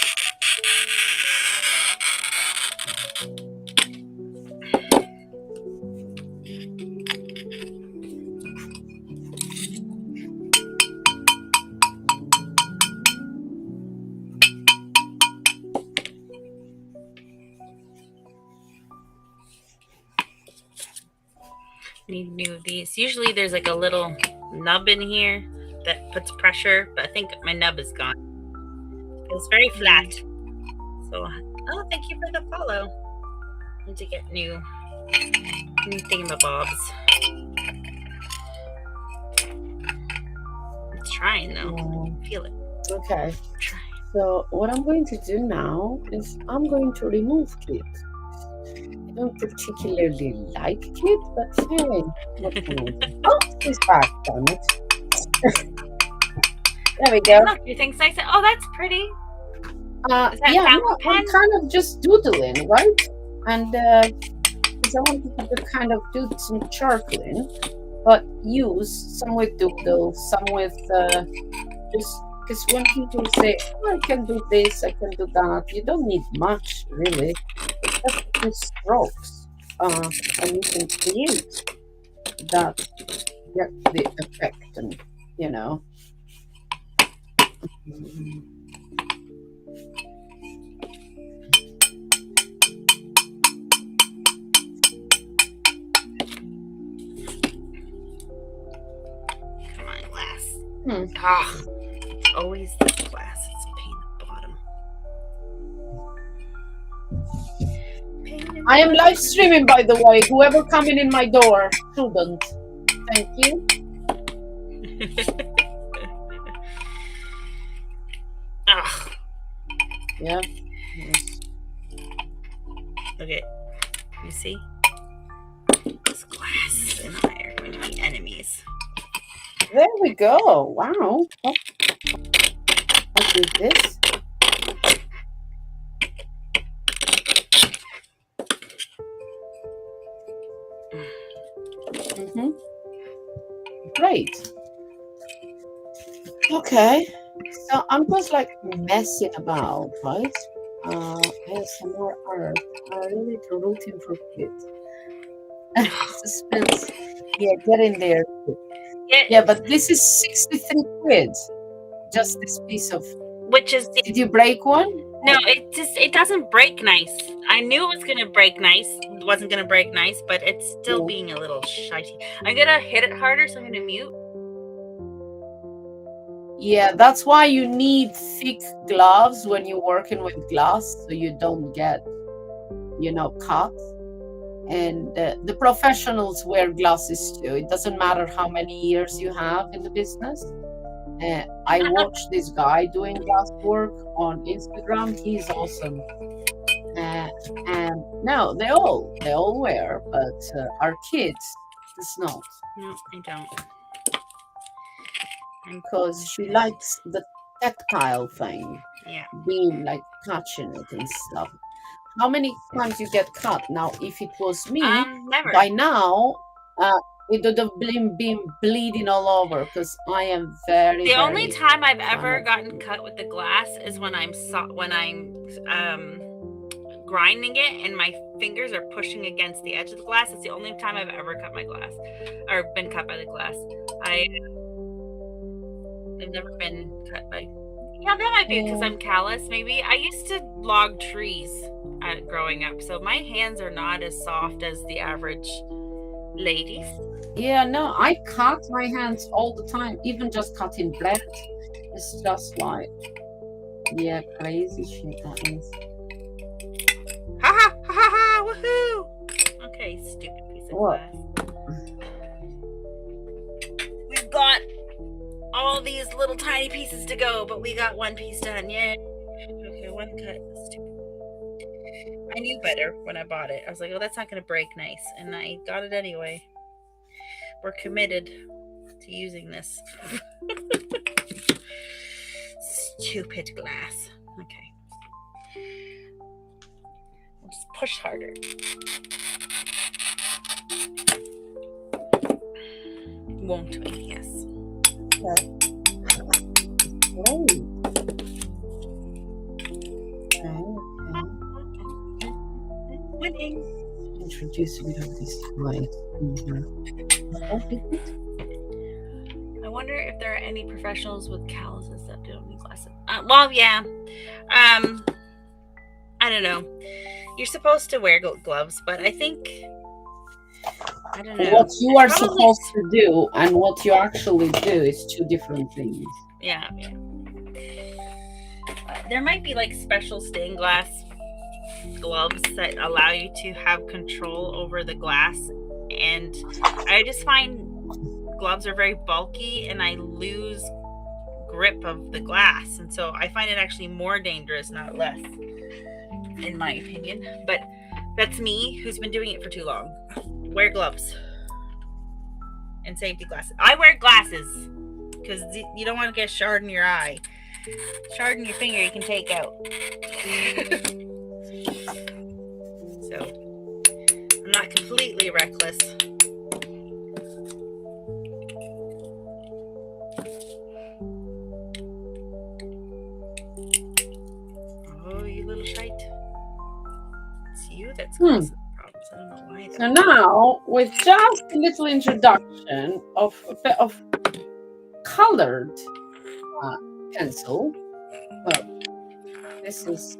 Need new of these. Usually there's like a little nub in here that puts pressure, but I think my nub is gone. It's very flat. So, oh, thank you for the follow. Need to get new thingamabobs. It's trying though. Feel it. Okay. Try. So what I'm going to do now is I'm going to remove Kit. I don't particularly like Kit, but hey, what can I do? Oh, he's back, damn it. There we go. Look, you think nice? Oh, that's pretty. Is that Yeah, fountain no, I'm pen? kind of just doodling, right? And because I wanted to kind of do some charcoaling, but use some with doodle, some with just because when people say, oh, I can do this, I can do that, you don't need much really. It's just a few strokes, and you can create that get the effect, and you know. Come on, glass. Hmm. Ah, it's always this glass. It's a pain at the bottom. I am live streaming, by the way. Whoever coming in my door shouldn't. Thank you. Ugh. Yeah. Yes. Okay. You see? This glass and I are going to be enemies. There we go. Wow. Oh. I'll do this. Mm-hmm. Great. Okay. So I'm just like messing about, right? ASMR art. I really rooting for kids. Suspense. Yeah, get in there. Yeah, but this is 63 quid. Just this piece of. Which is Did you break one? no, it doesn't break nice. I knew it was gonna break nice. It wasn't gonna break nice, but it's still being a little shitey. I'm gonna hit it harder, so I'm gonna mute. Yeah, that's why you need thick gloves when you're working with glass, so you don't get, cut. And the professionals wear glasses too. It doesn't matter how many years you have in the business. I watched this guy doing glass work on Instagram. He's awesome. And no, they all wear, but our kids does not. No, I don't. Because she likes the tactile thing, Yeah. being like touching it and stuff. How many times you get cut? Now, if it was me, Never. by now, it would have been bleeding all over because I am very. The only very time I've ever gotten cut with the glass is when I'm grinding it and my fingers are pushing against the edge of the glass. It's the only time I've ever cut my glass or been cut by the glass. I've never been cut by. Yeah, that might be because I'm callous. Maybe I used to log trees growing up, so my hands are not as soft as the average ladies. Yeah, no, I cut my hands all the time, even just cutting bread. It's just like, yeah, crazy shit that is. Ha ha ha ha ha! Woohoo! Okay, stupid piece of What? glass. We've got all these little tiny pieces to go, but we got one piece done. Yay! Okay, one cut. Stupid. I knew better when I bought it. I was like, oh, that's not going to break nice. And I got it anyway. We're committed to using this. Stupid glass. Okay. We'll just push harder. Won't we? Yes. Okay. Great. Okay. Winning. Introduce a bit of this light in here. I wonder if there are any professionals with calluses that don't need glasses. Well, yeah. I don't know. You're supposed to wear gloves, but I think I don't know. What you are supposed to do and what you actually do is two different things. Yeah. There might be like special stained glass gloves that allow you to have control over the glass, and I just find gloves are very bulky and I lose grip of the glass, and so I find it actually more dangerous, not less, in my opinion. But that's me, who's been doing it for too long. Wear gloves and safety glasses. I wear glasses because you don't want to get a shard in your eye. Shard in your finger you can take out. So I'm not completely reckless. Oh, you little shite. It's you that's causing the problems. I don't know why. So now, with just a little introduction of a bit of colored pencil, well, this is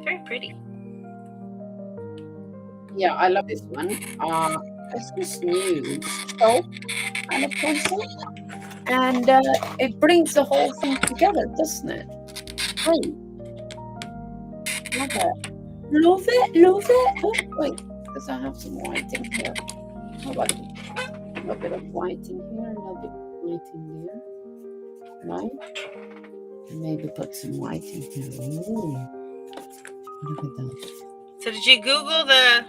very pretty. Yeah, I love this one. This is new soap kind of pencil, and it brings the whole thing together, doesn't it? Great. Love it. Love it. Oh, wait, because I have some white in here. How about a little bit of white in here, a little bit of white in there, right? And maybe put some white in here. Ooh, look at that. So did you Google the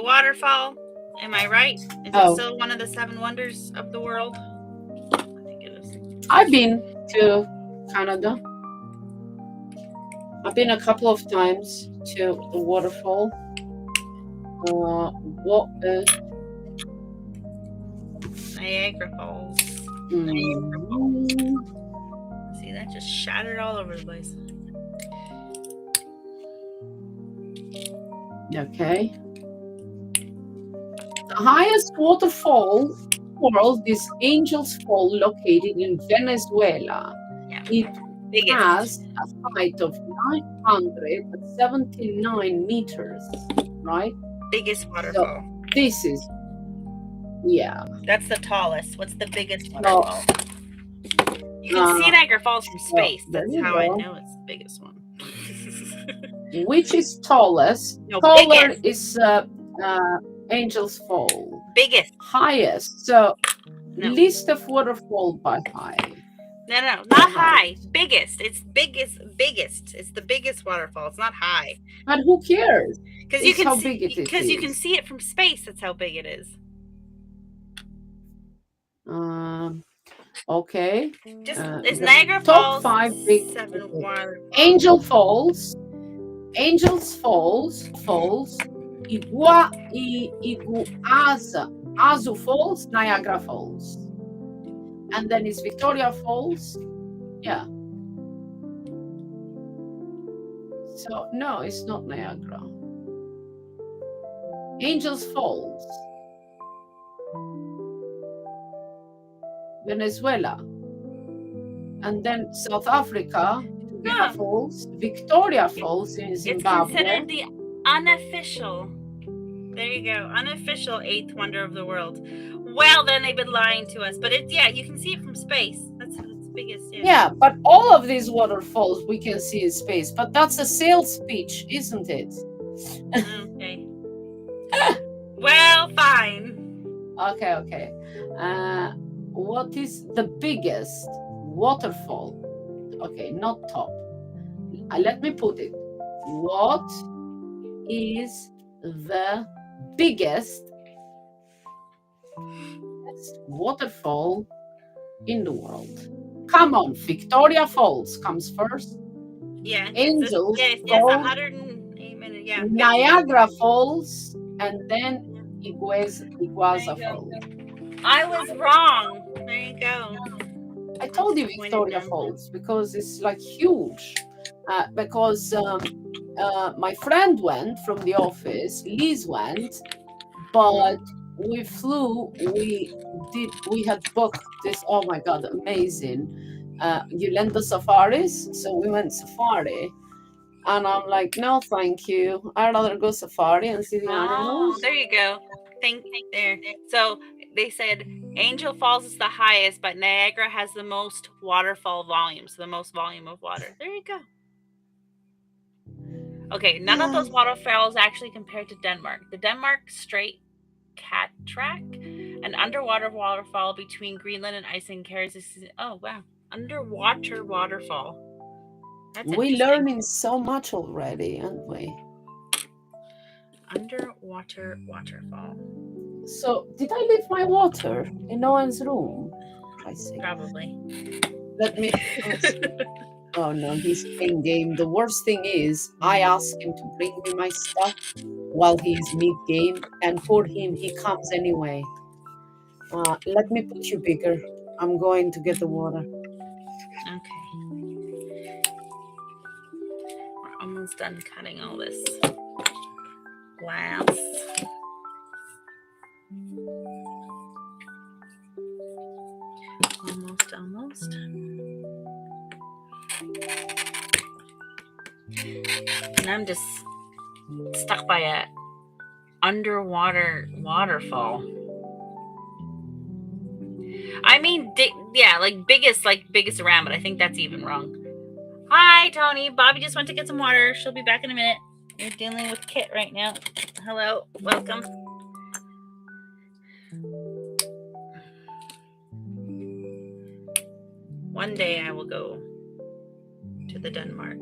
waterfall? Am I right? Is it still one of the 7 wonders of the world? I think it is. I've been to Canada. I've been a couple of times to the waterfall. Niagara Falls. See, that just shattered all over the place. Okay. The highest waterfall in the world is Angel's Fall, located in Venezuela. Yeah. It has a height of 979 meters, right? Biggest waterfall. So this is, yeah. That's the tallest. What's the biggest waterfall? You can see Niagara Falls from space. That's how I know it's the biggest one. Which is tallest? No, Taller biggest. is Angel's Fall. Biggest. Highest. So No. list of waterfall by height. No, not high. Biggest. It's biggest. It's the biggest waterfall. It's not high. But who cares? Because you can how see, big it is. Because you can see it from space. That's how big it is. Okay. Just it's Niagara top Falls. 5 big 7 water. Angel's Falls, Azu Falls, Niagara Falls, and then it's Victoria Falls. Yeah. So no, it's not Niagara. Angel's Falls, Venezuela, and then South Africa, Falls, Victoria Falls in Zimbabwe. It's considered the unofficial There you go. Unofficial 8th wonder of the world. Well, then they've been lying to us. But you can see it from space. That's the biggest. Yeah, but all of these waterfalls we can see in space. But that's a sales pitch, isn't it? Okay. Well, fine. Okay. What is the biggest waterfall? Okay, not top. Let me put it. What is the biggest waterfall in the world? Come on, Victoria Falls comes first. Yeah. Angels Yes, Falls, 108 minutes. Yeah. Niagara Falls, and then Iguaza There you go. Falls. I was wrong. There you go. I told you Disappointed Victoria them. Falls because it's like huge. Because my friend went from the office, Liz went, but we flew. We had booked this. Oh my god, amazing! Yolanda safaris. So we went safari, and I'm like, no, thank you. I'd rather go safari and see the Oh, animals. there you go. Think there. So they said Angel Falls is the highest, but Niagara has the most waterfall volume, so the most volume of water. There you go. Okay, none of those waterfalls actually compared to Denmark. The Denmark Strait Cataract, an underwater waterfall between Greenland and Iceland, carries this. Oh wow, underwater waterfall. That's We're interesting. learning so much already, aren't we? Underwater waterfall. So, did I leave my water in Owen's room? I see. Probably. Let me. Oh no, he's playing game. The worst thing is, I ask him to bring me my stuff while he's mid-game, and for him, he comes anyway. Let me put you bigger. I'm going to get the water. Okay. We're almost done cutting all this glass. Almost. And I'm just stuck by a underwater waterfall. I mean, biggest around, but I think that's even wrong. Hi, Tony. Bobbi just went to get some water. She'll be back in a minute. You're dealing with Kit right now. Hello, welcome. One day I will go to the Denmark.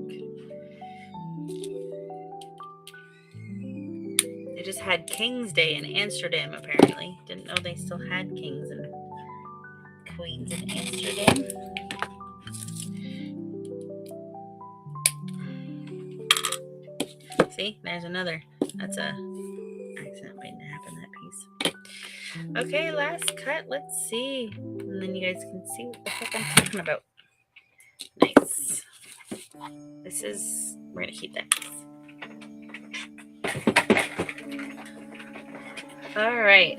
They just had King's Day in Amsterdam, apparently. Didn't know they still had kings and queens in Amsterdam. See, there's another. That's a accident waiting to happen, that piece. Okay, last cut. Let's see. And then you guys can see what the heck I'm talking about. Nice. We're going to keep that piece. All right.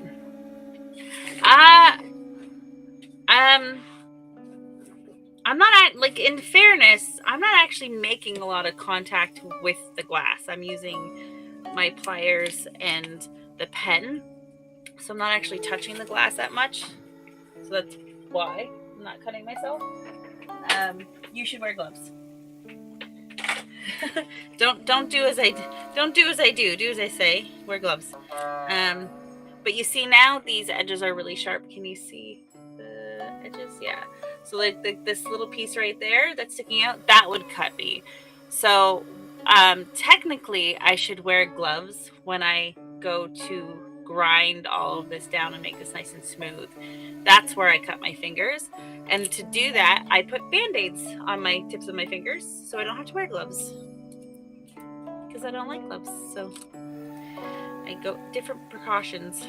I'm not in fairness, I'm not actually making a lot of contact with the glass. I'm using my pliers and the pen, so I'm not actually touching the glass that much. So that's why I'm not cutting myself. You should wear gloves. don't do as I do. Do as I say. Wear gloves. But you see now these edges are really sharp. Can you see the edges? Yeah. So this little piece right there that's sticking out, that would cut me. So technically I should wear gloves when I go to grind all of this down and make this nice and smooth. That's where I cut my fingers. And to do that, I put Band-Aids on my tips of my fingers so I don't have to wear gloves. Because I don't like gloves. So I go different precautions.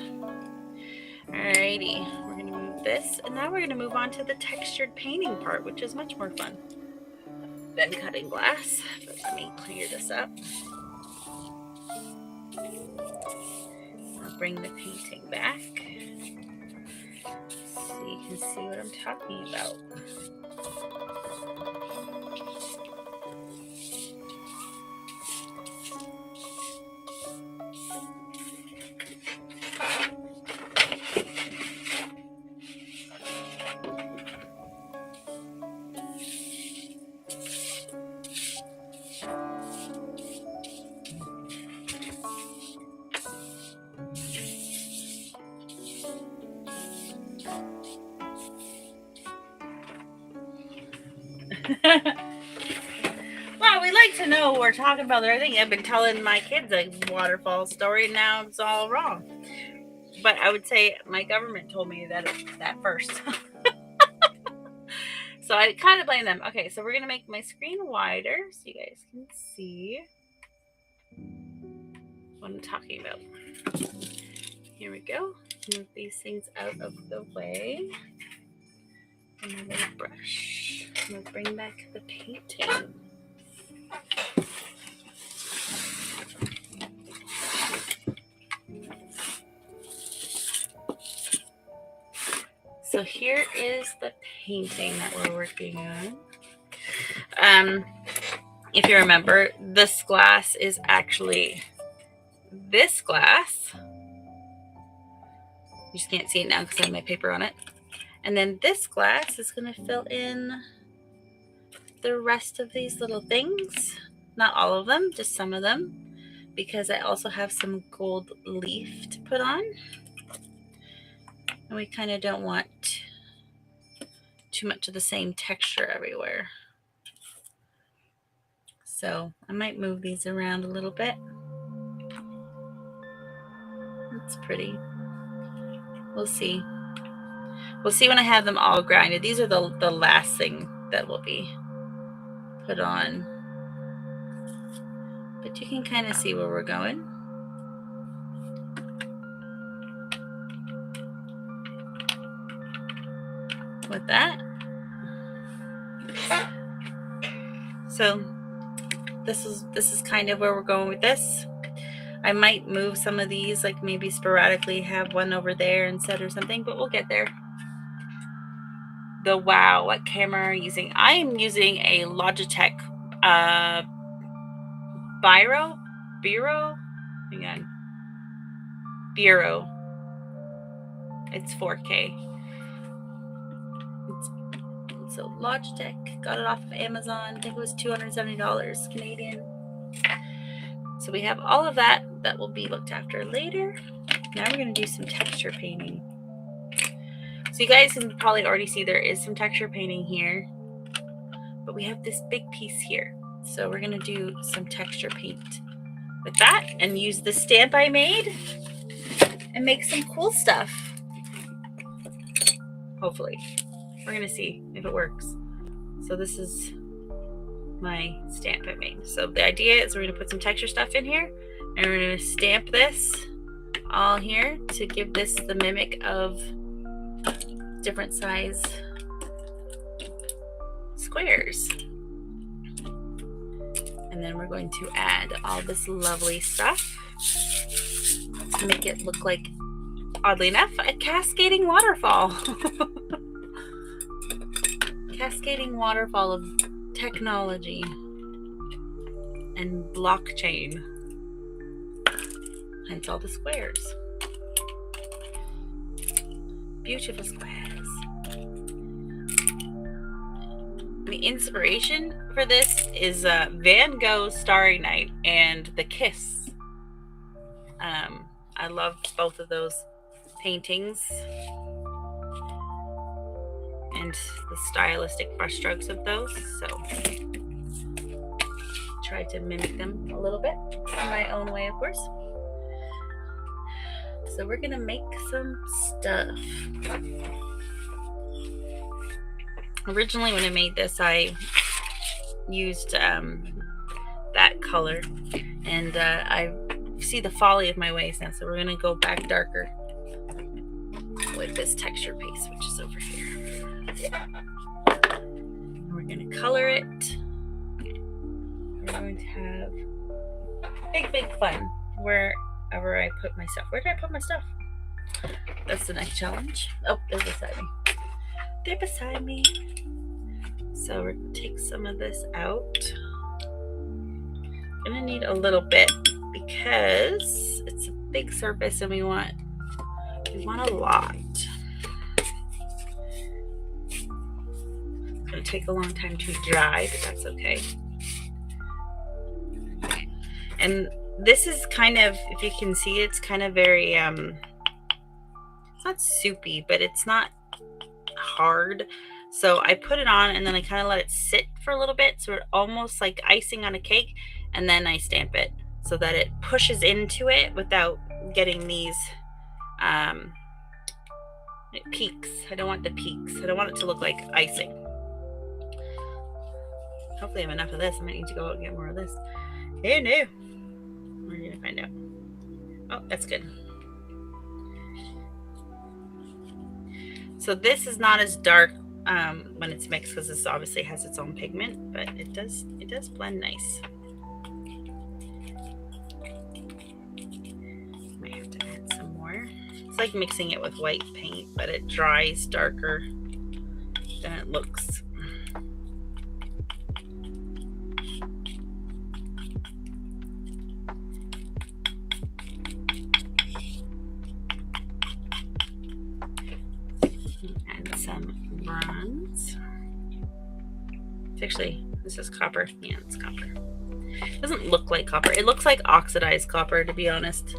Alrighty, we're going to move this, and now we're going to move on to the textured painting part, which is much more fun than cutting glass. But let me clear this up. I'll bring the painting back so you can see what I'm talking about. Well, we like to know what we're talking about there. I think I've been telling my kids a waterfall story, and now it's all wrong. But I would say my government told me that first. So I kind of blame them. Okay, so we're going to make my screen wider so you guys can see what I'm talking about. Here we go. Move these things out of the way. And a little brush. I'm going to bring back the painting. So here is the painting that we're working on. If you remember, this glass is actually this glass. You just can't see it now because I have my paper on it. And then this glass is going to fill in the rest of these little things. Not all of them, just some of them, because I also have some gold leaf to put on. And we kind of don't want too much of the same texture everywhere. So I might move these around a little bit. That's pretty. We'll see. We'll see when I have them all grinded. These are the last thing that will be put on. But you can kind of see where we're going. With that. So this is kind of where we're going with this. I might move some of these, like maybe sporadically have one over there instead or something, but we'll get there. Wow, what camera are you using? I am using a Logitech Bureau. Hang on. Bureau. It's 4K. So Logitech, got it off of Amazon. I think it was $270 Canadian. So we have all of that will be looked after later. Now we're going to do some texture painting. So you guys can probably already see there is some texture painting here, but we have this big piece here. So we're going to do some texture paint with that and use the stamp I made and make some cool stuff. Hopefully. We're going to see if it works. So this is my stamp I made. So the idea is we're going to put some texture stuff in here and we're going to stamp this all here to give this the mimic of different size squares. And then we're going to add all this lovely stuff to make it look like, oddly enough, a cascading waterfall. Cascading waterfall of technology and blockchain. Hence all the squares. Beautiful squares. The inspiration for this is Van Gogh's Starry Night and The Kiss. I love both of those paintings and the stylistic brushstrokes of those, so try to mimic them a little bit in my own way, of course. So we're gonna make some stuff. Originally when I made this, I used that color, and I see the folly of my ways now, so we're gonna go back darker with this texture piece, which is over here. And we're going to color it. We're going to have big fun wherever I put my stuff. Where did I put my stuff? That's the next challenge. Oh, they're beside me. They're beside me. So we're going to take some of this out. I'm going to need a little bit because it's a big surface and we want a lot. It's going to take a long time to dry, but that's okay. And this is kind of, if you can see, it's kind of very, it's not soupy, but it's not hard. So I put it on and then I kind of let it sit for a little bit, so it almost like icing on a cake, and then I stamp it so that it pushes into it without getting these peaks. I don't want the peaks. I don't want it to look like icing. Hopefully I have enough of this. I might need to go out and get more of this. Who knew? We're going to find out. Oh, that's good. So this is not as dark when it's mixed, because this obviously has its own pigment, but it does blend nice. Might have to add some more. It's like mixing it with white paint, but it dries darker than it looks. Add some bronze. Actually, this is copper. Yeah, it's copper. It doesn't look like copper. It looks like oxidized copper, to be honest.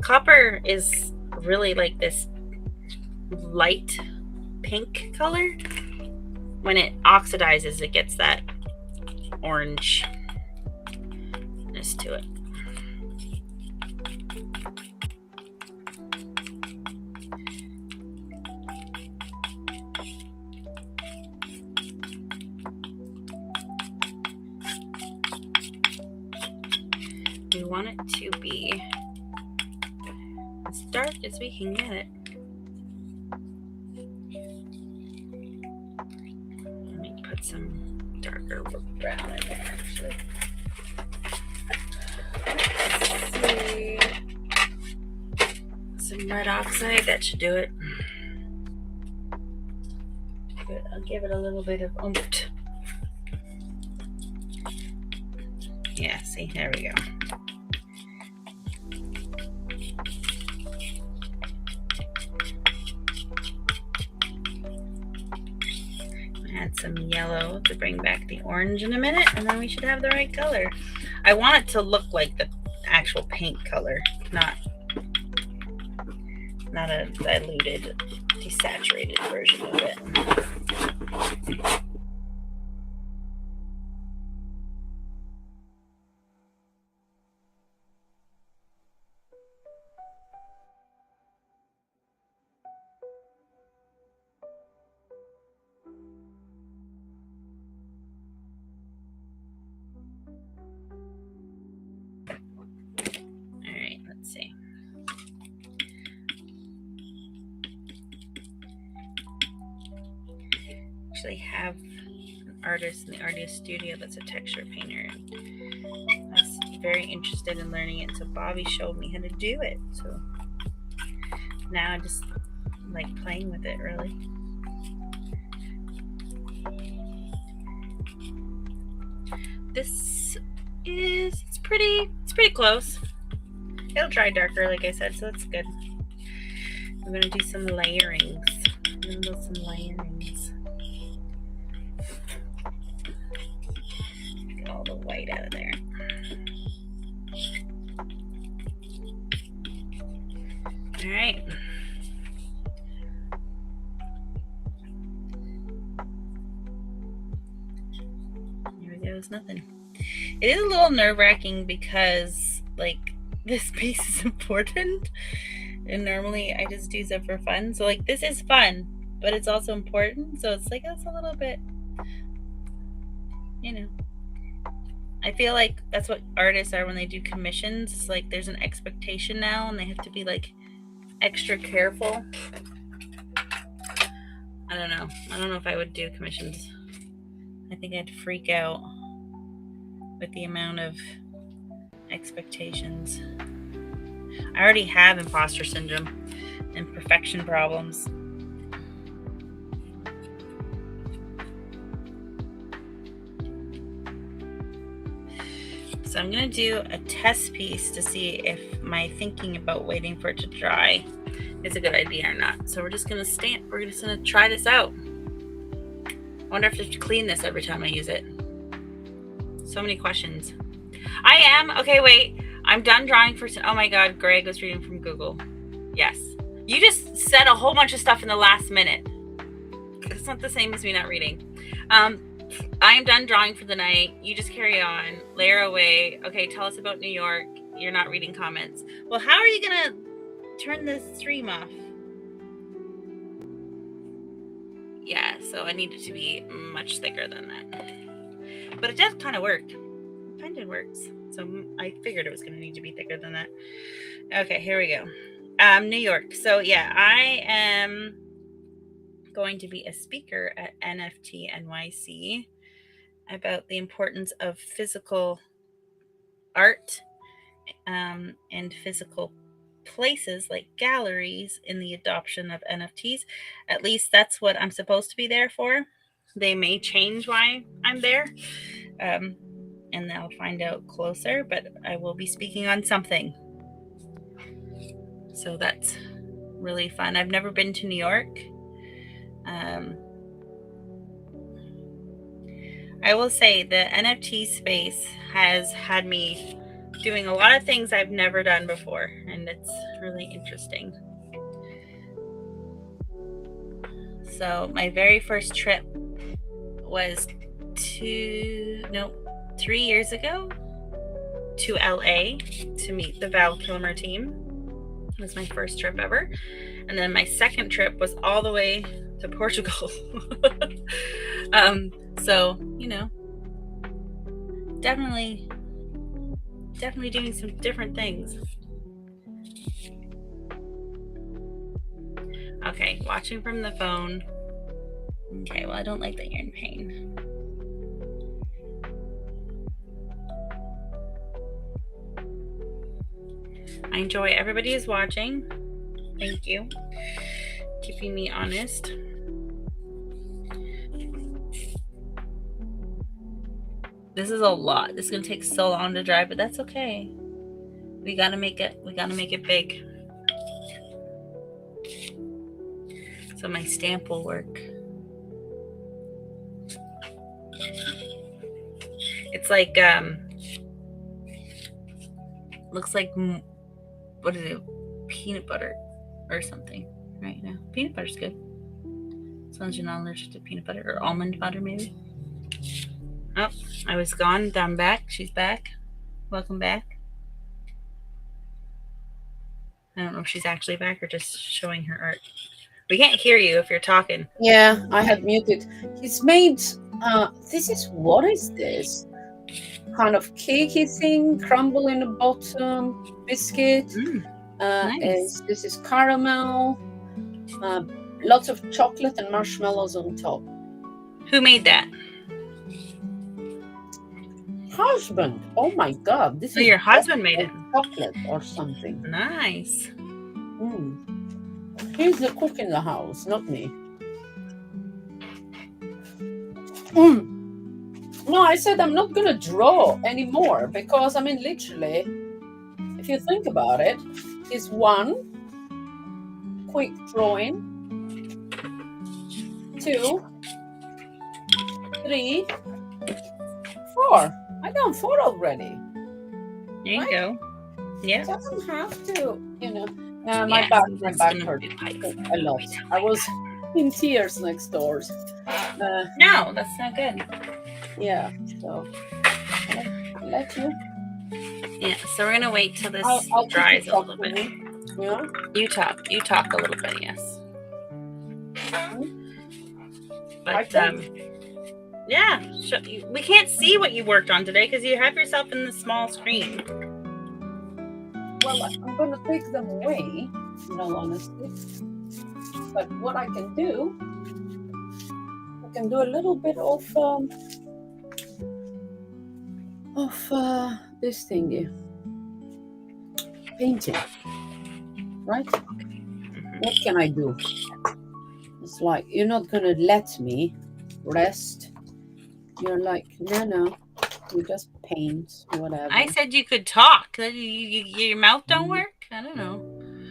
Copper is really like this light pink color. When it oxidizes, it gets that orangeness to it. We want it to be as dark as we can get it. Let me put some darker brown in there, actually. Let's see. Some red oxide, that should do it. Good. I'll give it a little bit of oomph. Yeah, see, there we go. Add some yellow to bring back the orange in a minute, and then we should have the right color. I want it to look like the actual paint color, not a diluted, desaturated version of it. Let's see. Actually have an artist in the artist studio that's a texture painter. I was very interested in learning it, so Bobbi showed me how to do it. So now I just like playing with it, really. This is it's pretty close. It'll dry darker, like I said, so it's good. I'm gonna do some layerings. Get all the white out of there. All right. Here we go. It's nothing. It is a little nerve-wracking because, like, this piece is important, and normally I just do stuff for fun. So, like, this is fun, but it's also important. So it's like, that's a little bit, you know. I feel like that's what artists are when they do commissions. It's like there's an expectation now, and they have to be like extra careful. I don't know if I would do commissions. I think I'd freak out with the amount of expectations. I already have imposter syndrome and perfection problems. So I'm going to do a test piece to see if my thinking about waiting for it to dry is a good idea or not. So we're just going to stamp. We're just going to try this out. I wonder if I have to clean this every time I use it. So many questions. I am. Okay, wait. I'm done drawing for... Oh my God, Greg was reading from Google. Yes. You just said a whole bunch of stuff in the last minute. It's not the same as me not reading. I am done drawing for the night. You just carry on. Layer away. Okay, tell us about New York. You're not reading comments. Well, how are you going to turn this stream off? Yeah, so I need it to be much thicker than that. But it does kind of work. It kind of works. So I figured it was going to need to be thicker than that. Okay, here we go. New York. So yeah, I am going to be a speaker at NFT NYC about the importance of physical art and physical places like galleries in the adoption of NFTs. At least that's what I'm supposed to be there for. They may change why I'm there, and I'll find out closer, but I will be speaking on something. So that's really fun. I've never been to New York. I will say the NFT space has had me doing a lot of things I've never done before, and it's really interesting. So my very first trip was 3 years ago to LA to meet the Val Kilmer team. It was my first trip ever. And then my second trip was all the way to Portugal. So, definitely doing some different things. Okay, watching from the phone. Okay, well, I don't like that you're in pain. I enjoy everybody is watching. Thank you. Keeping me honest. This is a lot. This is gonna take so long to dry, but that's okay. We gotta make it big. So my stamp will work. It's like looks like, what is it? Peanut butter or something right now. Peanut butter's good. As long as you're not allergic to peanut butter or almond butter, maybe. Oh, I was gone. I'm back. She's back. Welcome back. I don't know if she's actually back or just showing her art. We can't hear you if you're talking. Yeah, I had muted. He's made, what is this? Kind of cakey thing, crumble in the bottom, biscuit. Nice. This is caramel, lots of chocolate and marshmallows on top. Who made that? Husband. Oh my God. This is your husband made it. Chocolate or something. Nice. He's the cook in the house, not me. No, I said I'm not going to draw anymore because, literally, if you think about it, is one quick drawing, 2, 3, 4. I done 4 already. There you go. Yeah. It doesn't have to, my back hurt a lot. I was in tears next door. No, that's not good. Yeah, so I'll let you. Yeah, so we're gonna wait till this dries a little bit. Yeah. You talk a little bit, yes. But yeah, we can't see what you worked on today because you have yourself in the small screen. Well, I'm gonna take them away, in all honesty. But what I can do a little bit of this thingy, painting, right? What can I do? It's like, you're not gonna let me rest. You're like, no, you just paint, whatever. I said you could talk. Your mouth don't work? I don't know.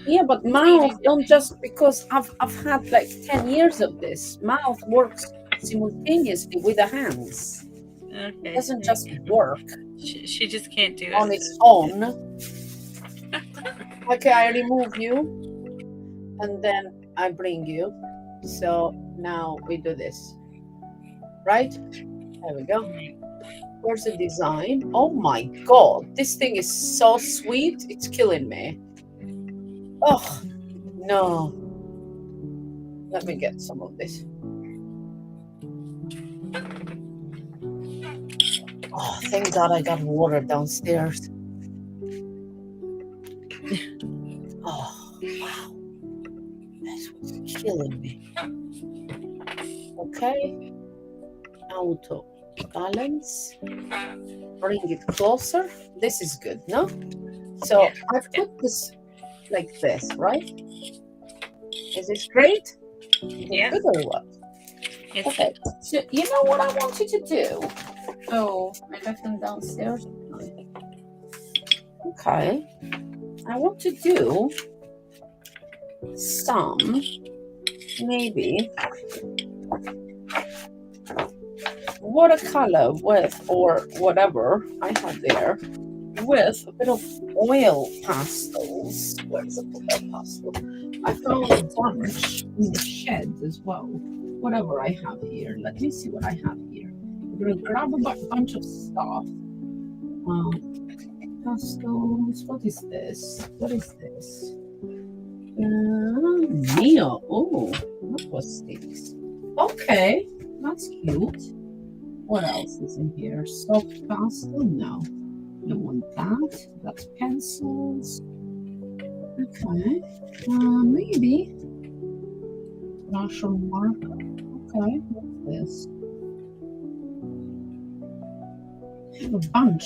Yeah, but mouth don't, just because I've had like 10 years of this. Mouth works simultaneously with the hands. Okay. It doesn't just work. She just can't do it on its own. Okay, I remove you and then I bring you. So Now we do this, right? There we go. Where's the design? Oh my god, this thing is so sweet. It's killing me. Oh, no. Let me get some of this. Oh, thank God I got water downstairs. Oh, wow. This was killing me. Okay. Auto balance. Bring it closer. This is good, no? So Yeah. I put this like this, right? Is it great? Is it Yeah. good or what? It's Okay. So you know what I want you to do? Oh, I left them downstairs. Okay. I want to do some, maybe, watercolor with, or whatever I have there, with a bit of oil pastels. Where's the oil pastel? I found a bunch in the shed as well. Whatever I have here. Let me see what I have here. I'm gonna grab a bunch of stuff. Pastels. What is this? What is this? Neo. Oh, that was six. Okay, that's cute. What else is in here? Soft pastel? No. Don't want that. That's pencils. Okay. Maybe. Brush or marker. Okay. What's this? I have a bunch.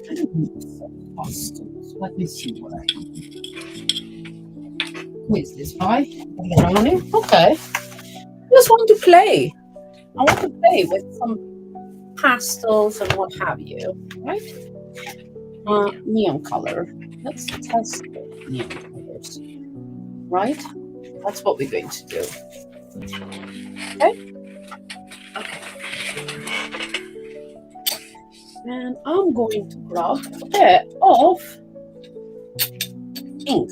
I don't need soft pastels. Let me see what I have. Who is this guy? Brownie? Okay. I just want to play. I want to play with some pastels and what have you, right? Neon color. Let's test the neon colors, right? That's what we're going to do. Okay. okay. And I'm going to grab a bit of ink.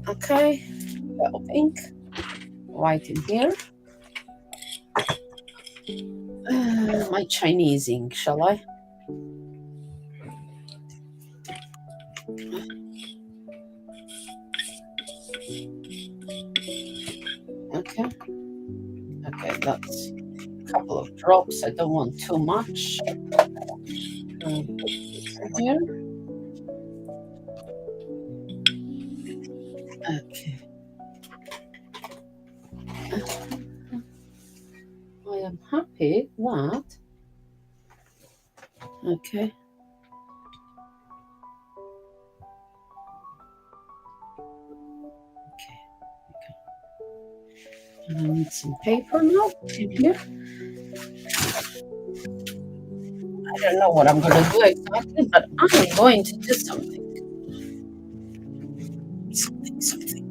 Okay, a bit of ink right in here. My Chinese ink, shall I? Okay. Okay, that's a couple of drops. I don't want too much. Put this in here. Okay. I am happy that. Okay. And I need some paper now in here. I don't know what I'm going to do exactly, but I'm going to do something. Something.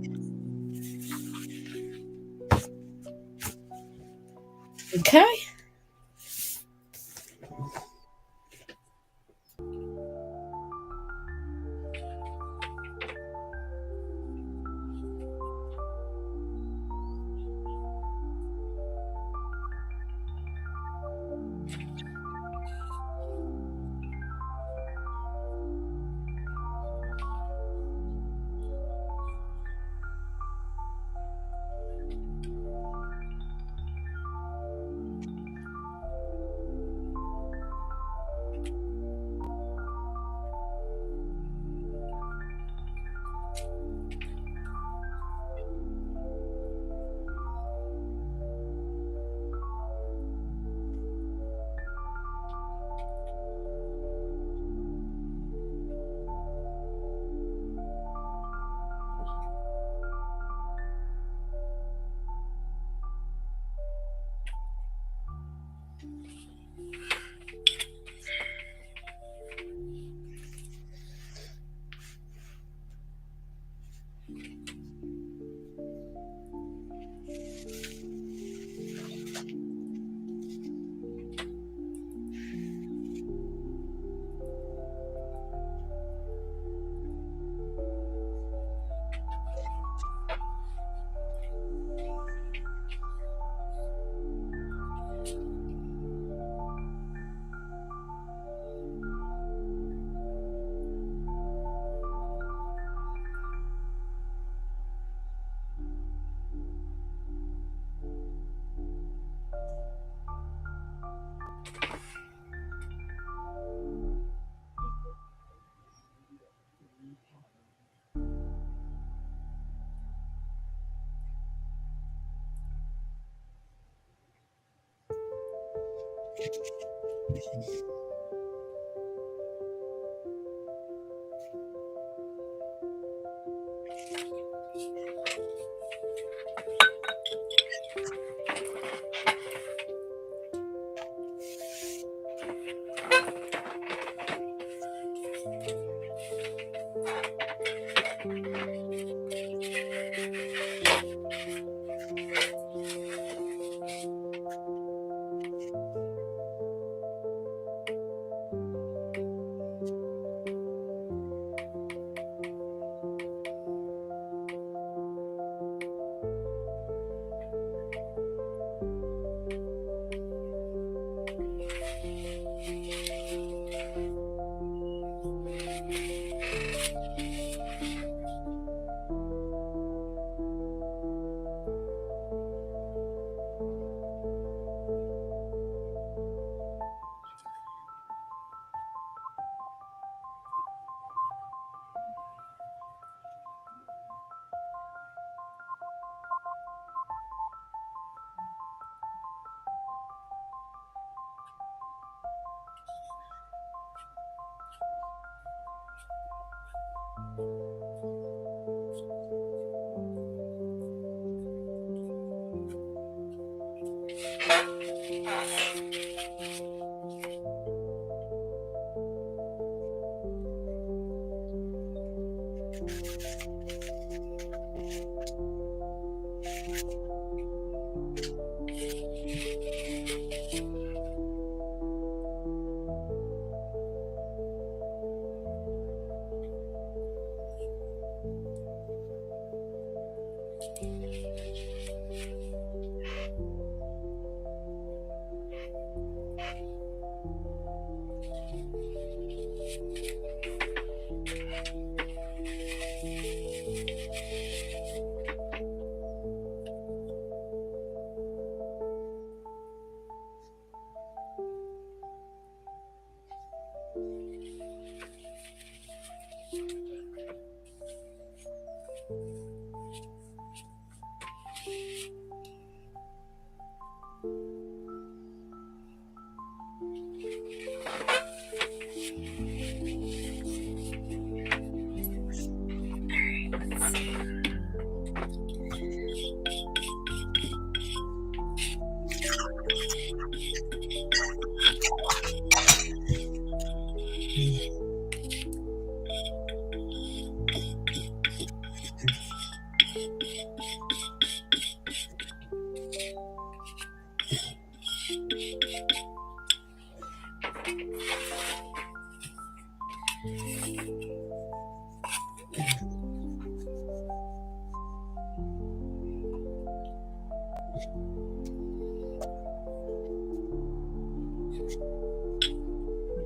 Okay.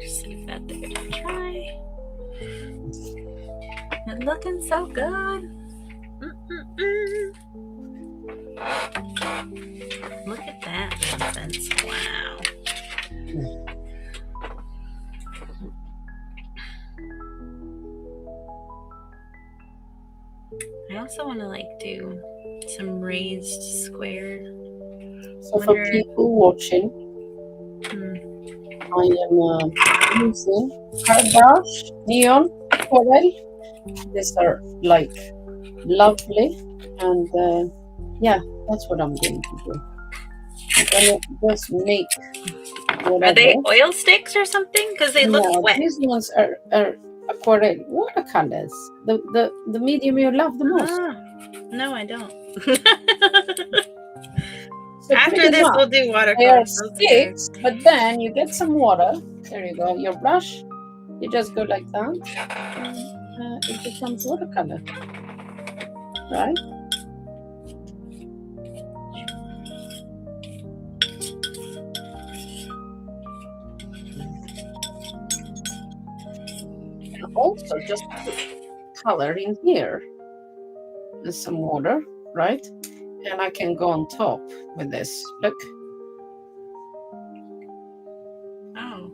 Just leave that there to dry. It's looking so good. Look at that, Vincent. Wow. I also want to do some raised square. So for people watching, I am using hairbrush, neon, coral. These are lovely, and yeah, that's what I'm going to do. I'm gonna just make whatever. Are they oil sticks or something? Because they look wet. These ones are aquarelle watercolors. The medium you love the most. No, I don't. So after this, we'll do watercolors. They are sticks, but then you get some water. There you go. Your brush. You just go like that. And, it becomes watercolor. Right? And also just put color in here. There's some water, right? And I can go on top with this. Look. Oh.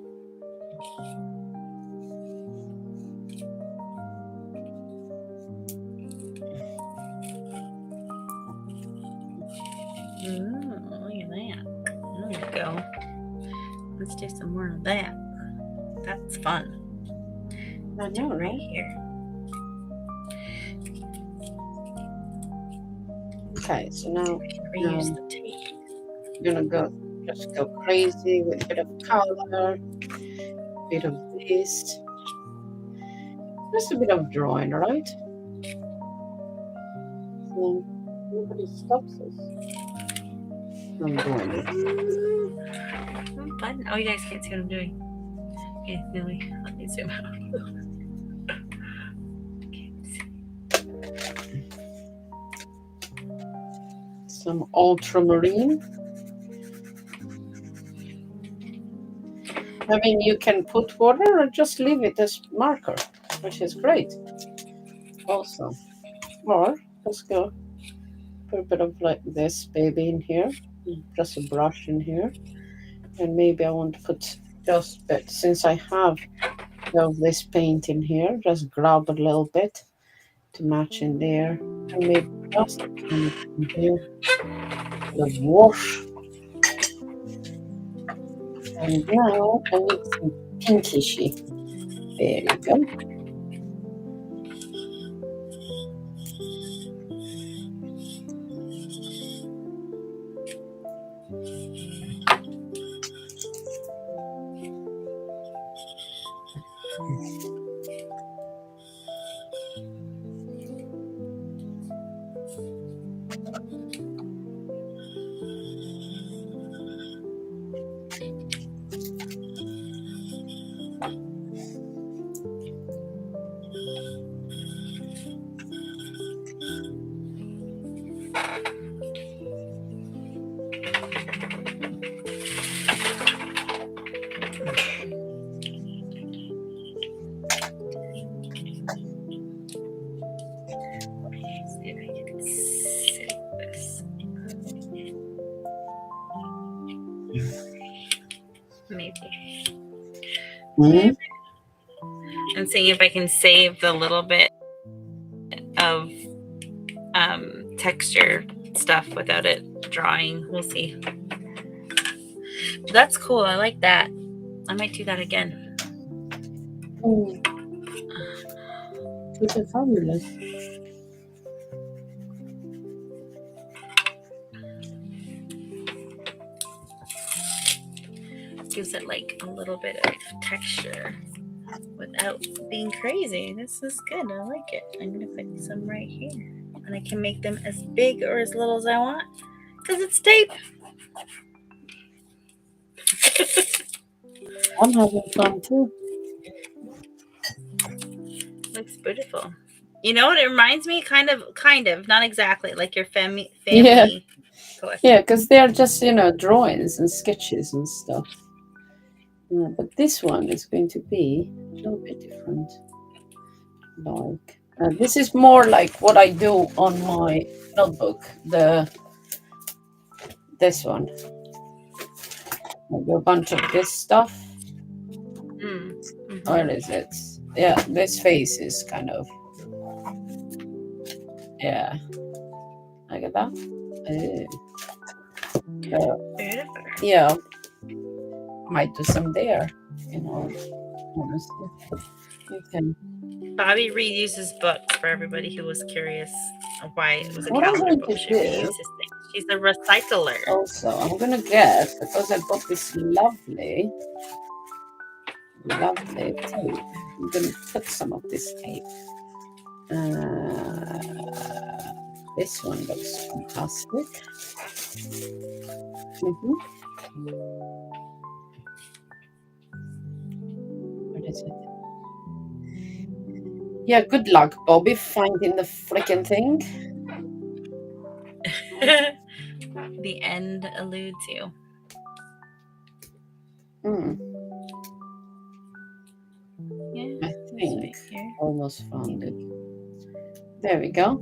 Look at that. There we go. Let's do some more of that. That's fun. I Let's do know, it right right? here. Okay, so now Reuse the tape. I'm gonna just go crazy with a bit of color, a bit of this, just a bit of drawing, right? So nobody stops us from doing it. Fun. Oh, you guys can't see what I'm doing. Okay, Millie, let me zoom out. Some ultramarine. I mean, you can put water or just leave it as marker, which is great. Also, or let's go put a bit of like this baby in here, just a brush in here, and maybe I want to put just a bit since I have of this paint in here. Just grab a little bit to match in there, and maybe just a tiny bit here, the wash. And now I need some pinkishy. There you go. See if I can save this. Maybe. Mm. I'm seeing if I can save the little bit of texture stuff without it drawing. We'll see. That's cool. I like that. I might do that again. It's a fabulous. Gives it like a little bit of texture without being crazy. This is good. I like it. I'm gonna put some right here, and I can make them as big or as little as I want because it's tape. I'm having fun too. Looks beautiful. You know what it reminds me? Kind of, not exactly like your family Yeah, collection. yeah, because they're just drawings and sketches and stuff. Yeah, but this one is going to be a little bit different. Like this is more like what I do on my notebook. This one, I do a bunch of this stuff. Mm-hmm. Where is it? Yeah, this face is kind of I get that. Beautiful. Yeah, might do some there. Honestly, you can. Bobbi reuses books for everybody who was curious of why it was a What I'm calendar going book. to She do reuses things. She's a recycler. also, I'm gonna get because I bought this lovely tape. I'm gonna put some of this tape. This one looks fantastic. What is it? Yeah, good luck, Bobbi, finding the freaking thing. The end alludes you. Yeah, I think right here. almost found it. There we go.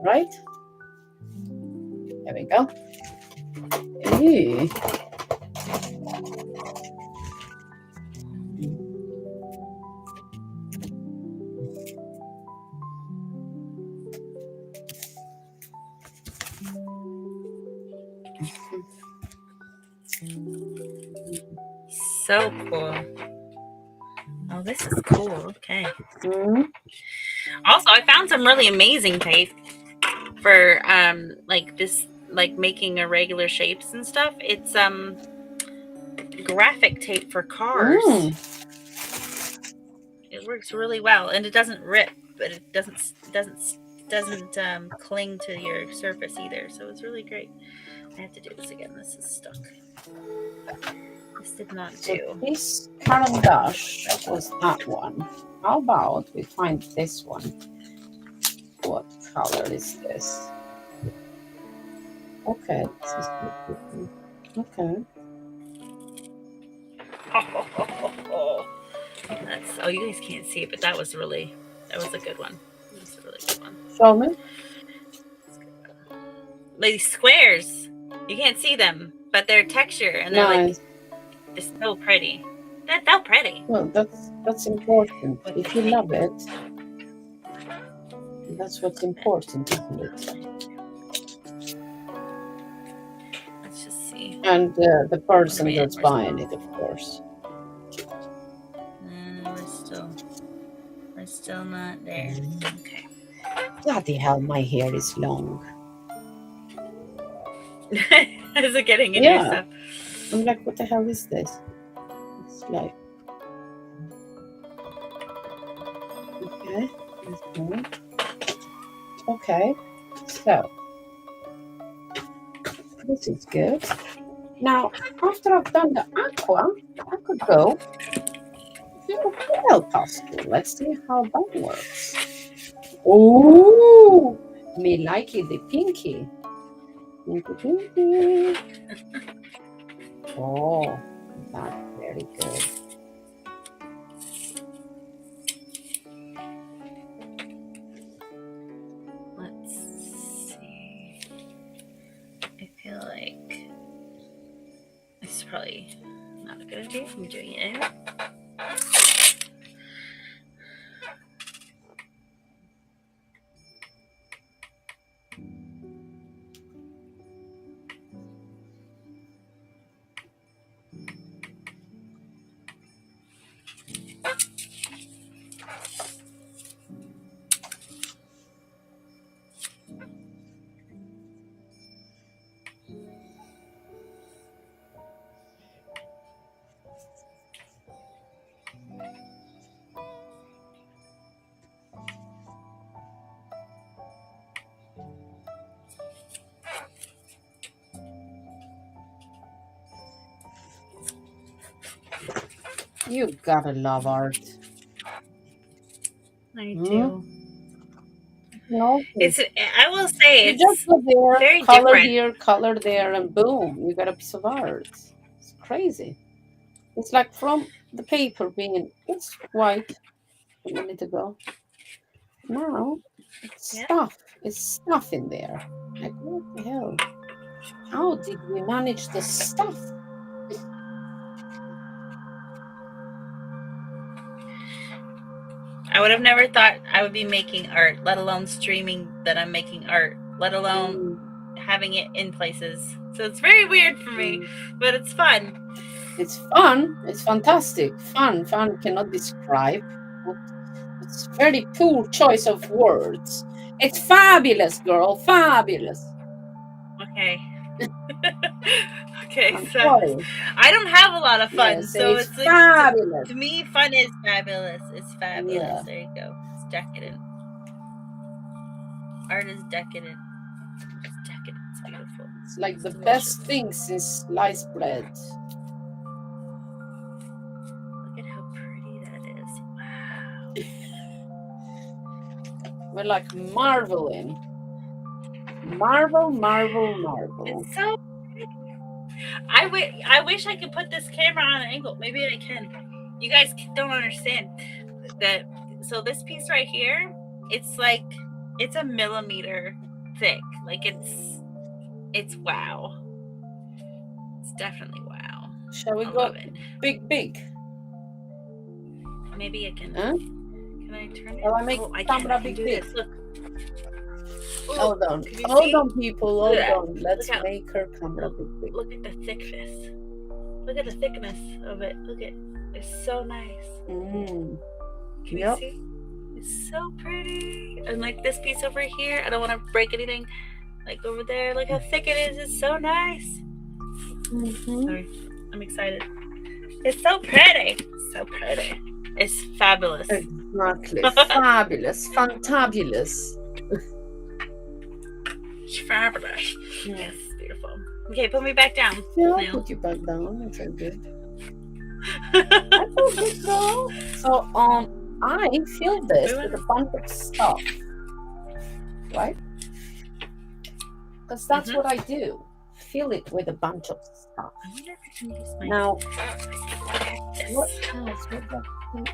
Right? There we go. Ew. So cool. Oh, this is cool. Okay. Also, I found some really amazing tape for like this, like making irregular shapes and stuff. It's graphic tape for cars. It works really well, and it doesn't rip, but it doesn't cling to your surface either. So it's really great. I have to do this again. This is stuck. This did not So do. this Carandash was that one. How about we find this one? What color is this? Okay, this is good. Okay. That's, oh, you guys can't see it, but that was a good one. That was a really good one. Show me. Like squares, you can't see them, but their texture and they're Nice. like, it's so pretty. That's so pretty. Well, that's important. If you love it, that's what's important, isn't it? Let's just see. And the person that's buying it, of course. We're still not there. Okay. Bloody hell, my hair is long. Is it getting in your stuff? I'm like, what the hell is this? It's like, okay, let's go. Okay, so this is good. Now, after I've done the aqua, I could go to El Pastel. Let's see how that works. Oh, me like it, the pinky. Pinky. Oh, that's very good. Let's see. I feel like this is probably not a good idea. I'm doing it anyway. You gotta love art. I do. No, It's. I will say you just go there, very color different. here, color there, and boom, you got a piece of art. It's crazy. It's like from the paper being it's white a minute ago. Now it's stuff. It's stuff in there. Like what the hell? How did we manage the stuff? I would have never thought I would be making art, let alone streaming that I'm making art, let alone having it in places. So it's very weird for me, but it's fun. It's fun. It's fantastic. Fun cannot describe. It's very poor choice of words. It's fabulous, girl. Fabulous. Okay. Okay, I'm so sorry. I don't have a lot of fun, Yeah, so it's like, fabulous. to me, fun is fabulous. It's fabulous. Yeah. There you go. It's decadent. Art is decadent. It's decadent. It's beautiful. It's like the best thing since sliced bread. Look at how pretty that is. Wow. We're like marveling. Marvel. It's so pretty. I wish I could put this camera on an angle. Maybe I can. You guys don't understand that. So this piece right here, it's like, it's a millimeter thick. Like it's wow. It's definitely wow. Shall we go big? Maybe I can. Huh? Can I turn it? Shall I make I camera can big? Do this. Look. Hold on. Can you Hold see? on, people. Look Hold at that. on. Let's Look how- make her camera big. Look at the thickness. Look at the thickness of it. Look at it's so nice. Mm. Can Yep. you see? It's so pretty. And like this piece over here, I don't want to break anything. Like over there, look how thick it is. It's so nice. Mm-hmm. Sorry, I'm excited. It's so pretty. So pretty. It's fabulous. Exactly. Fabulous. Fantabulous. It's fabulous. Yeah. Yes, beautiful. Okay, put me back down. Yeah, I'll now. put you back down. It's all good. That's all good, girl. So, I filled this with a bunch of stuff, right? Because that's what I do. Fill it with a bunch of stuff. I wonder if I can use my Now, this. what else? What that thing?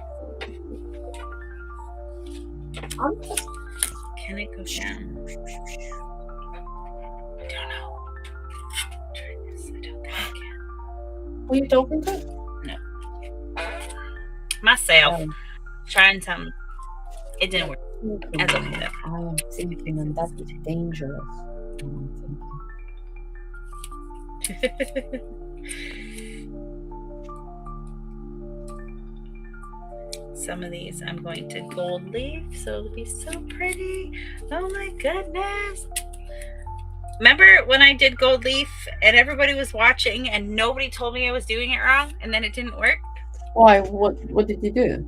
I'm just. Can it go down? I don't know. Try this. I don't think I can. Were you talking to? No. Myself. Trying something. It didn't work. As I am thinking, and that is dangerous. Some of these I'm going to gold leaf, so it'll be so pretty. Oh my goodness. Remember when I did gold leaf and everybody was watching and nobody told me I was doing it wrong and then it didn't work? Why? What did you do?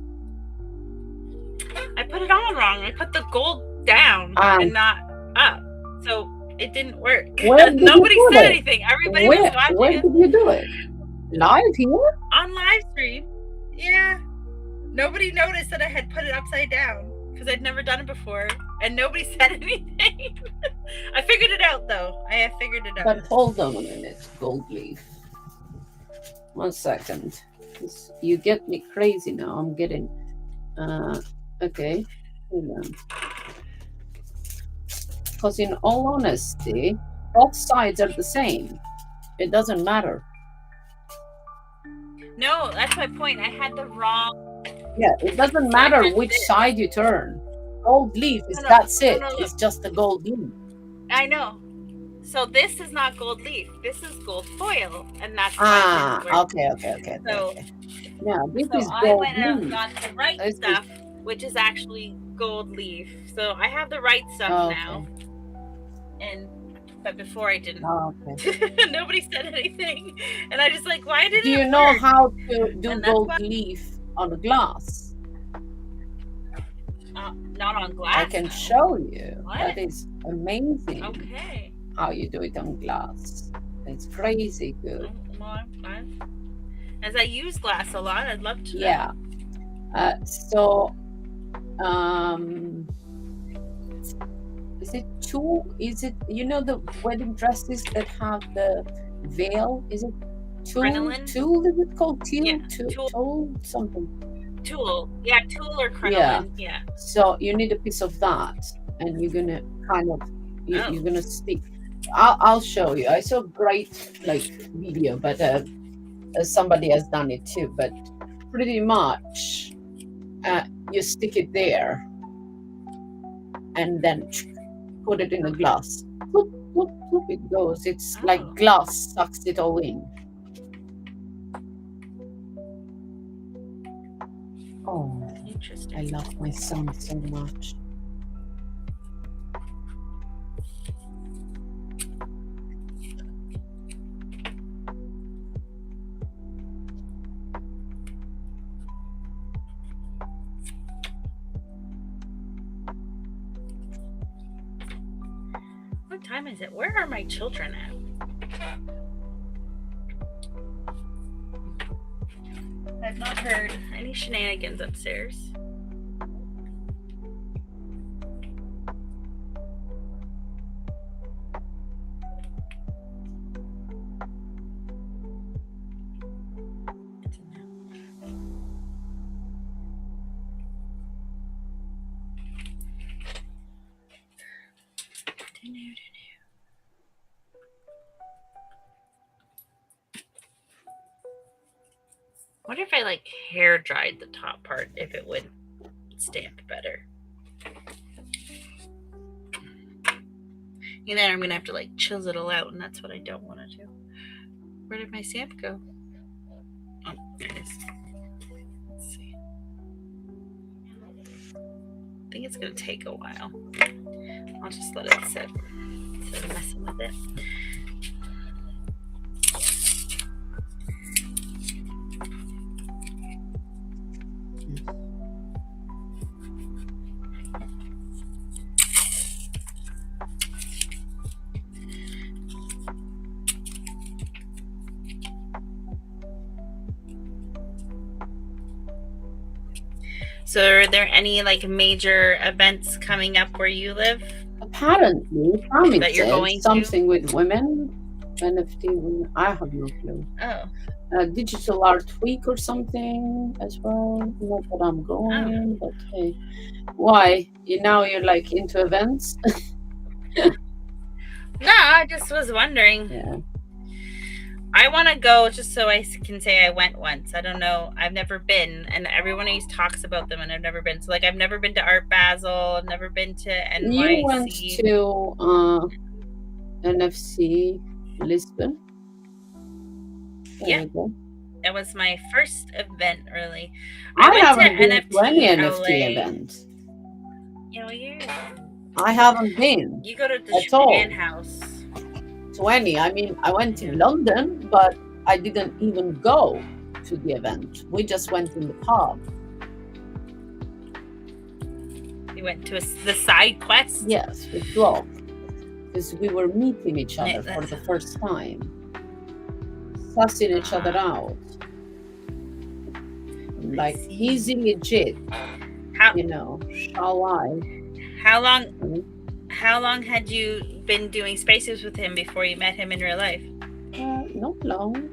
I put it on wrong. I put the gold down and not up. So it didn't work. Nobody said anything. Everybody was watching. Where did you do it? Live here? On live stream. Yeah. Nobody noticed that I had put it upside down because I'd never done it before. And nobody said anything. I figured it out, though. I have figured it out. But hold on a minute, gold leaf. 1 second. You get me crazy now. I'm getting... okay. Hold on. Because in all honesty, both sides are the same. It doesn't matter. No, that's my point. I had the wrong... Yeah, it doesn't matter which side you turn. Gold leaf is that's it. It's just a gold leaf. I know. So this is not gold leaf. This is gold foil, and that's okay. So yeah, this is I gold went out and leaf. got the right stuff, which is actually gold leaf. So I have the right stuff now. But before I didn't. Nobody said anything, and I just like, why didn't? Do you know how to do gold leaf on a glass? Not on glass. I can show you. What? That is amazing. Okay. How you do it on glass? It's crazy good. As I use glass a lot, I'd love to know. Yeah. Is it tulle? Is it, you know, the wedding dresses that have the veil? Is it tulle? Crinoline? Tulle, is it called tulle? Yeah, tulle something. Tulle. Yeah, tulle or crinoline. Yeah. So you need a piece of that, and you're gonna kind of you're gonna stick. I'll show you. I saw a great video, but somebody has done it too. But pretty much, you stick it there, and then put it in a glass. Whoop, whoop, whoop, it goes. It's like glass sucks it all in. Oh, interesting. I love my son so much. What time is it? Where are my children at? I've not heard any shenanigans upstairs. What if I hair dried the top part, if it would stamp better? You know, I'm gonna have to like chisel it all out, and that's what I don't want to do. Where did my stamp go? Oh, there it is. Let's see. I think it's gonna take a while. I'll just let it sit instead of messing with it. So, are there any like major events coming up where you live Apparently, Tommy that you're said going to? something with women, NFT women. I have no clue. Oh, Digital Art Week or something as well. Not that I'm going, but hey, why? Now you're like into events? no, I just was wondering. Yeah. I want to go just so I can say I went once. I don't know. I've never been, and everyone always talks about them, and I've never been. So, like, I've never been to Art Basel. I've never been to You went NYC. to NFC Lisbon. There Yeah. you go. That was my first event, really. I went haven't to been to any NFT NFT LA. event. You know, I haven't been you go to the at all. Japan House. To any. I mean, I went to London, but I didn't even go to the event. We just went in the pub. We went to the side quest. Yes, with Block, because we were meeting each other for the first time, sussing each other out. Like, easy legit. You know, shall I? How long had you been doing spaces with him before you met him in real life? Not long.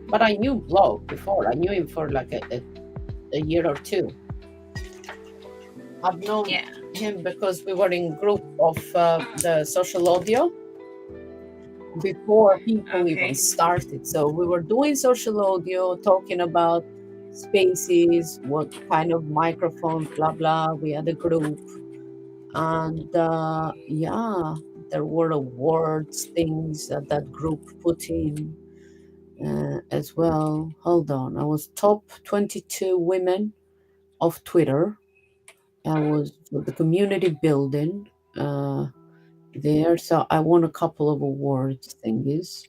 But I knew Block before. I knew him for like a year or two. I've known him because we were in group of the social audio before people even started. So we were doing social audio, talking about spaces, what kind of microphones, blah, blah. We had a group. And there were awards, things that group put in as well. Hold on. I was top 22 women of Twitter. I was for the community building there. So I won a couple of awards thingies.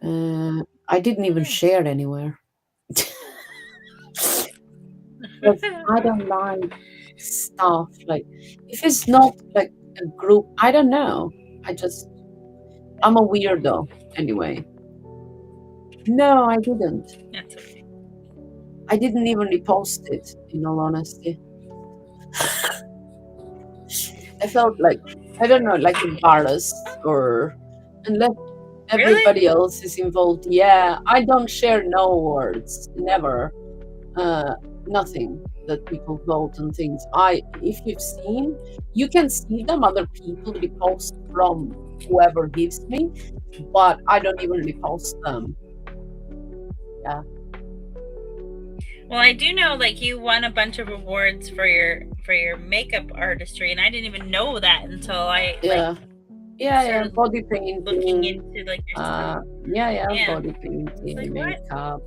I didn't even share anywhere. Because I don't like stuff like, if it's not like a group, I don't know. I'm a weirdo anyway. No, I didn't. That's okay. I didn't even repost it, in all honesty. I felt like, I don't know, like embarrassed, or unless everybody else is involved. Yeah, I don't share no words, never. Nothing that people vote and things. If you've seen, you can see them, other people repost from whoever gives me, but I don't even repost them. Yeah. Well, I do know like you won a bunch of awards for your makeup artistry, and I didn't even know that until I body painting, looking into like your stuff. Body painting, makeup,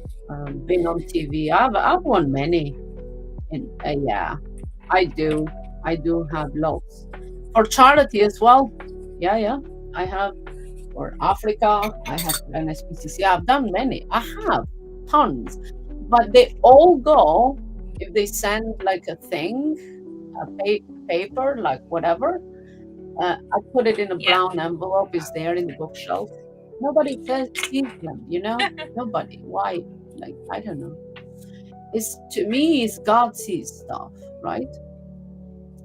been on TV. I've won many, and I do have lots for charity as well. I have for Africa. I have NSPCC. I've done many. I have tons, but they all go if they send like a thing, a paper, like whatever. I put it in a brown envelope. It's there in the bookshelf. Nobody sees them, Nobody. Why? Like, I don't know. To me, it's God sees stuff, right?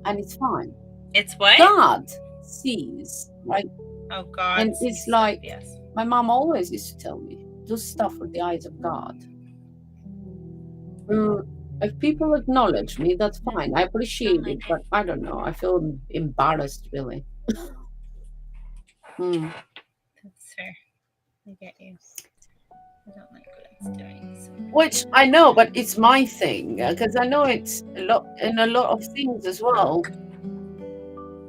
And it's fine. It's what? God sees, right? Oh, God. And it's like, my mom always used to tell me, do stuff with the eyes of God. If people acknowledge me, that's fine. I appreciate it, but I don't know. I feel embarrassed, really. That's fair. I get you. I don't like what it's doing. So. Which I know, but it's my thing, because I know it's in a lot of things as well.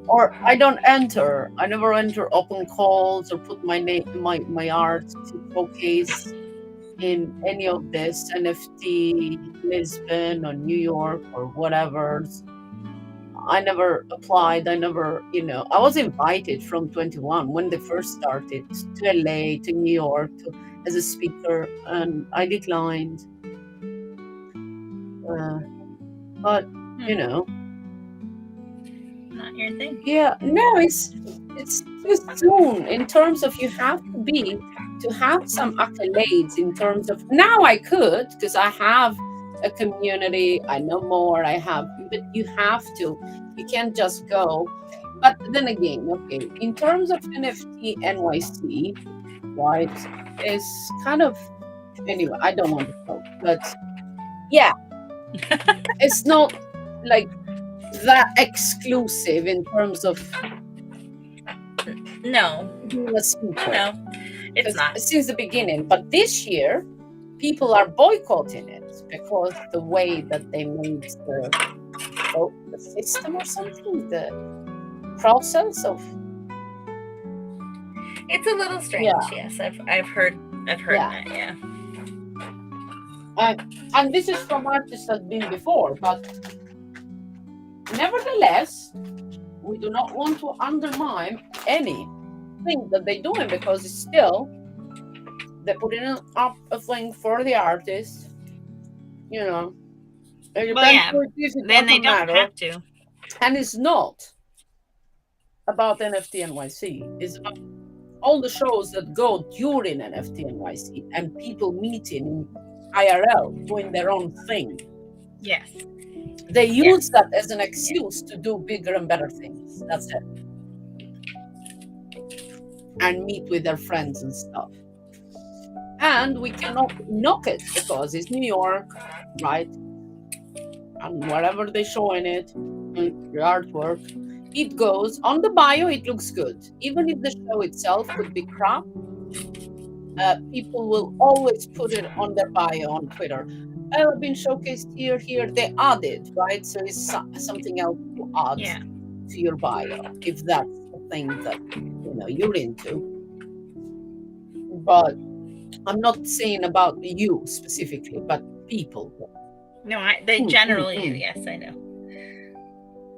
or I don't enter. I never enter open calls or put my name, my art to showcase in any of this NFT Lisbon or New York or whatever. I never applied. I never, I was invited from 21 when they first started to LA, to New York, as a speaker, and I declined. Uh, but you know, Not your thing. yeah, no, it's too soon in terms of you have to have some accolades in terms of now I could because I have a community, I know more, I have, but you have to, you can't just go. But then again, okay, in terms of NFT NYC, right, is kind of anyway, I don't want to talk, but yeah, it's not like that exclusive in terms of No, being a speaker. no, it's Because not. since the beginning, but this year people are boycotting it because the way that they made the system or something, the process of It's a little strange. yeah, Yes, I've heard yeah. that. Yeah. And this is from artists that been before, but nevertheless, we do not want to undermine anything that they're doing because it's still they're putting up a thing for the artist, you know. It Well, depends yeah. who it is, it Then they doesn't don't matter. have to. And it's not about NFT NYC. It's about all the shows that go during NFT NYC and people meeting in IRL doing their own thing. Yes. They use that as an excuse to do bigger and better things. That's it. And meet with their friends and stuff. And we cannot knock it because it's New York, right? And whatever they show in it, the artwork, it goes on the bio, it looks good. Even if the show itself could be crap, people will always put it on their bio on Twitter. I've been showcased here, here. They add it, right? So it's something else to add Yeah. to your bio if that's the thing that you're into. But I'm not saying about you specifically, but people. No, they generally. Yes, I know.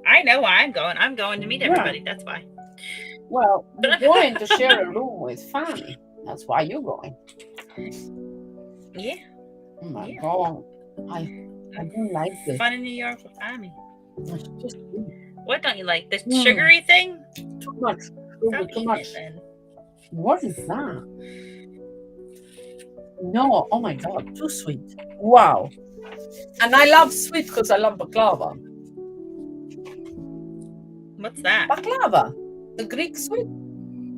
I know why I'm going. I'm going to meet everybody. That's why. Well, you're going to share a room with Fanny. That's why you're going. Yeah. Oh my God. I don't like this. Fun in New York with Fanny. Just, what don't you like? The sugary thing? Too much. Too much. What is that? No, oh my God, too sweet. Wow. And I love sweet because I love baklava. What's that? Baklava, the Greek sweet.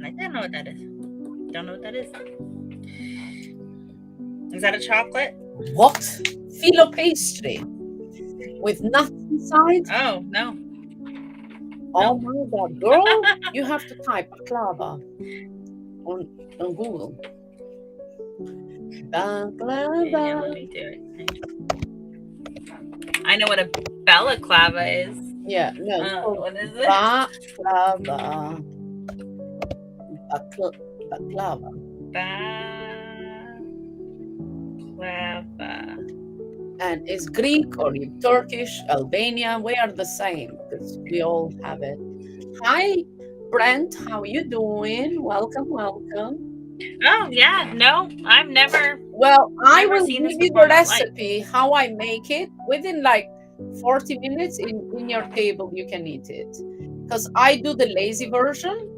I don't know what that is. Don't know what that is. Is that a chocolate? What? Phyllo pastry with nuts inside? Oh, no. Oh my God, girl, you have to type baklava on Google. Baklava. Yeah, let me do it. I know what a balaclava is. Yeah, no. What is it? Baklava. Baklava. Baklava. And it's Greek or Turkish, Albania. We are the same because we all have it. Hi, Brent. How are you doing? Welcome, welcome. Oh, yeah. No, I've never. Well, I will give you the recipe, how I make it. Within like 40 minutes in your table, you can eat it. Because I do the lazy version,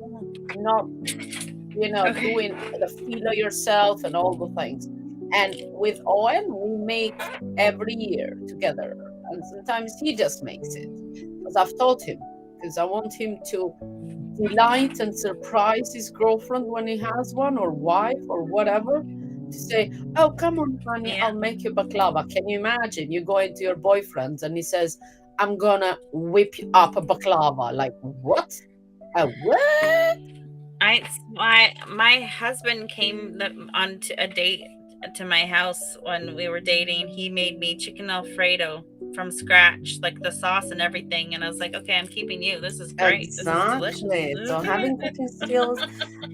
not, doing the phyllo yourself and all the things. And with Owen, we make every year together. And sometimes he just makes it. Because I've taught him. Because I want him to delight and surprise his girlfriend when he has one, or wife, or whatever. To say, oh, come on, honey, I'll make you baklava. Can you imagine? You go into your boyfriend's and he says, I'm gonna whip up a baklava. Like, what? A what? My husband came on a date to my house when we were dating. He made me chicken Alfredo from scratch, like the sauce and everything. And I was like, okay, I'm keeping you. This is great. This is delicious. Exactly. So having cooking skills,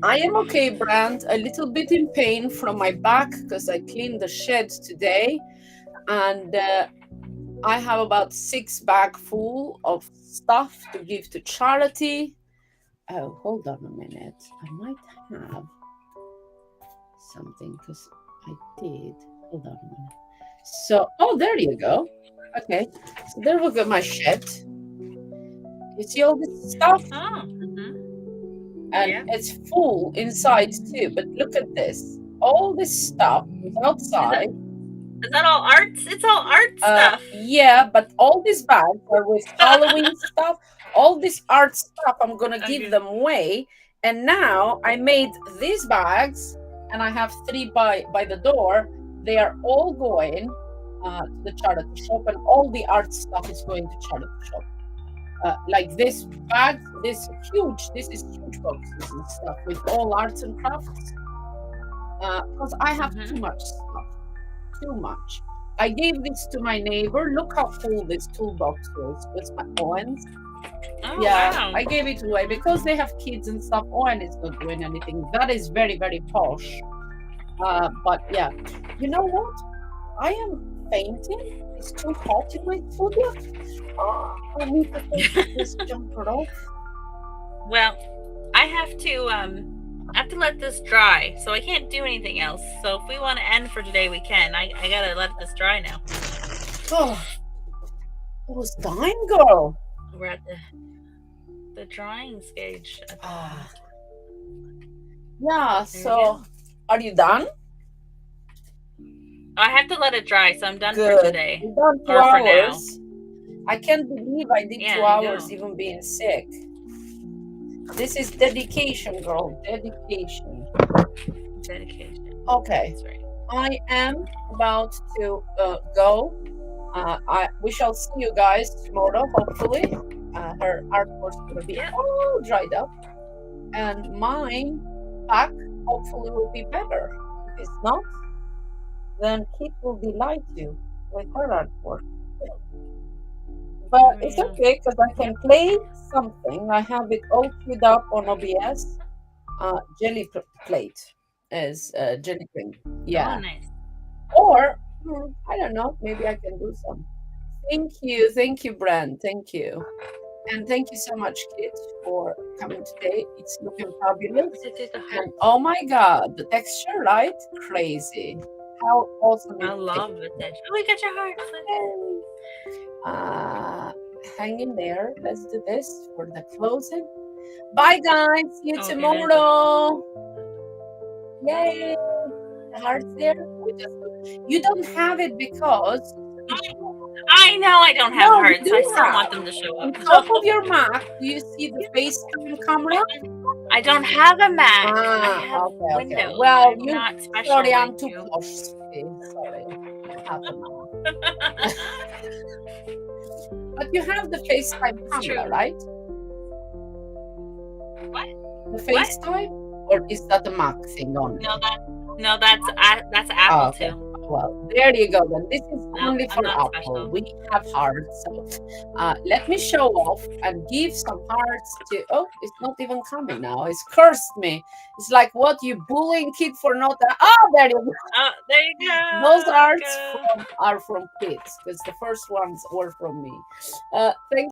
I am okay, Brand. A little bit in pain from my back because I cleaned the shed today, and I have about 6 bag full of stuff to give to charity. Oh, hold on a minute. I might have something because I did. Hold on a minute. So, oh, there you go. Okay, so there we go. My shed. You see all this stuff, Oh, and yeah. it's full inside too. But look at this. All this stuff is Is that outside. is that all arts? It's all art stuff. Yeah, but all these bags are with Halloween stuff. All this art stuff, I'm gonna give Okay. them away. And now I made these bags, and I have 3 by the door. They are all going to the charity shop, and all the art stuff is going to charity shop. Like this bag, this is huge boxes and stuff with all arts and crafts. Because I have too Mm-hmm. much stuff, too much. I gave this to my neighbor. Look how full this toolbox was with my Owens. Oh Yeah, wow. I gave it away because they have kids and stuff. Owen is not doing anything. That is very, very posh. But yeah, you know what? I am fainting. It's too hot in my studio. I need to take this jumper off. Well, I have to let this dry, so I can't do anything else. So if we want to end for today, we can. I gotta let this dry now. Oh, it was time, girl. We're at the drying stage at the Ah, moment. yeah. There we go. So, are you done? I have to let it dry, so I'm done for Good. today. You done two Or for now. hours. I can't believe I did Yeah, two I hours know. even being sick. This is dedication, girl. Dedication. Dedication. Okay. That's right. I am about to go. We shall see you guys tomorrow, hopefully. Her artwork's gonna be Yep. all dried up, and mine back hopefully will be better. If it's not, then Kit will delight you with her artwork. But it's Yeah. okay because I Yep. can play something. I have it all queued up on OBS. Plate is jelly cream. Oh, Yeah. nice. Or I don't know. Maybe I can do some. Thank you, Brand. Thank you, and thank you so much, Kit, for coming today. It's looking Happy fabulous, to do the heart. and oh my God, the texture, right? Crazy. How awesome I it is! love the texture. Oh, we got your heart. Yay. Uh, Hang in there. Let's do this for the closing. Bye, guys. See you Okay, there's a. tomorrow. Yay! The heart's there. You don't have it because you I know I don't have no, you hearts. I do still have. want them to show On up. top of your Mac, do you see the FaceTime camera? I don't have a Mac. I have Okay, okay. Windows. Well, I'm you not special sorry, like I'm too you. posh. Sorry, I have a Mac. But you have the FaceTime It's true. camera, right? What? The What? FaceTime, or is that a Mac thing only? No, that's Apple Okay. too. Well, there you go. Then this is No, only I'm for not Apple. special. We have hearts. So let me show off and give some hearts to. Oh, it's not even coming now. It's cursed me. It's like, what, you bullying kid for not. Oh, there you go. Oh, there you go. Those Let's arts go. are from kids because the first ones were from me. Thank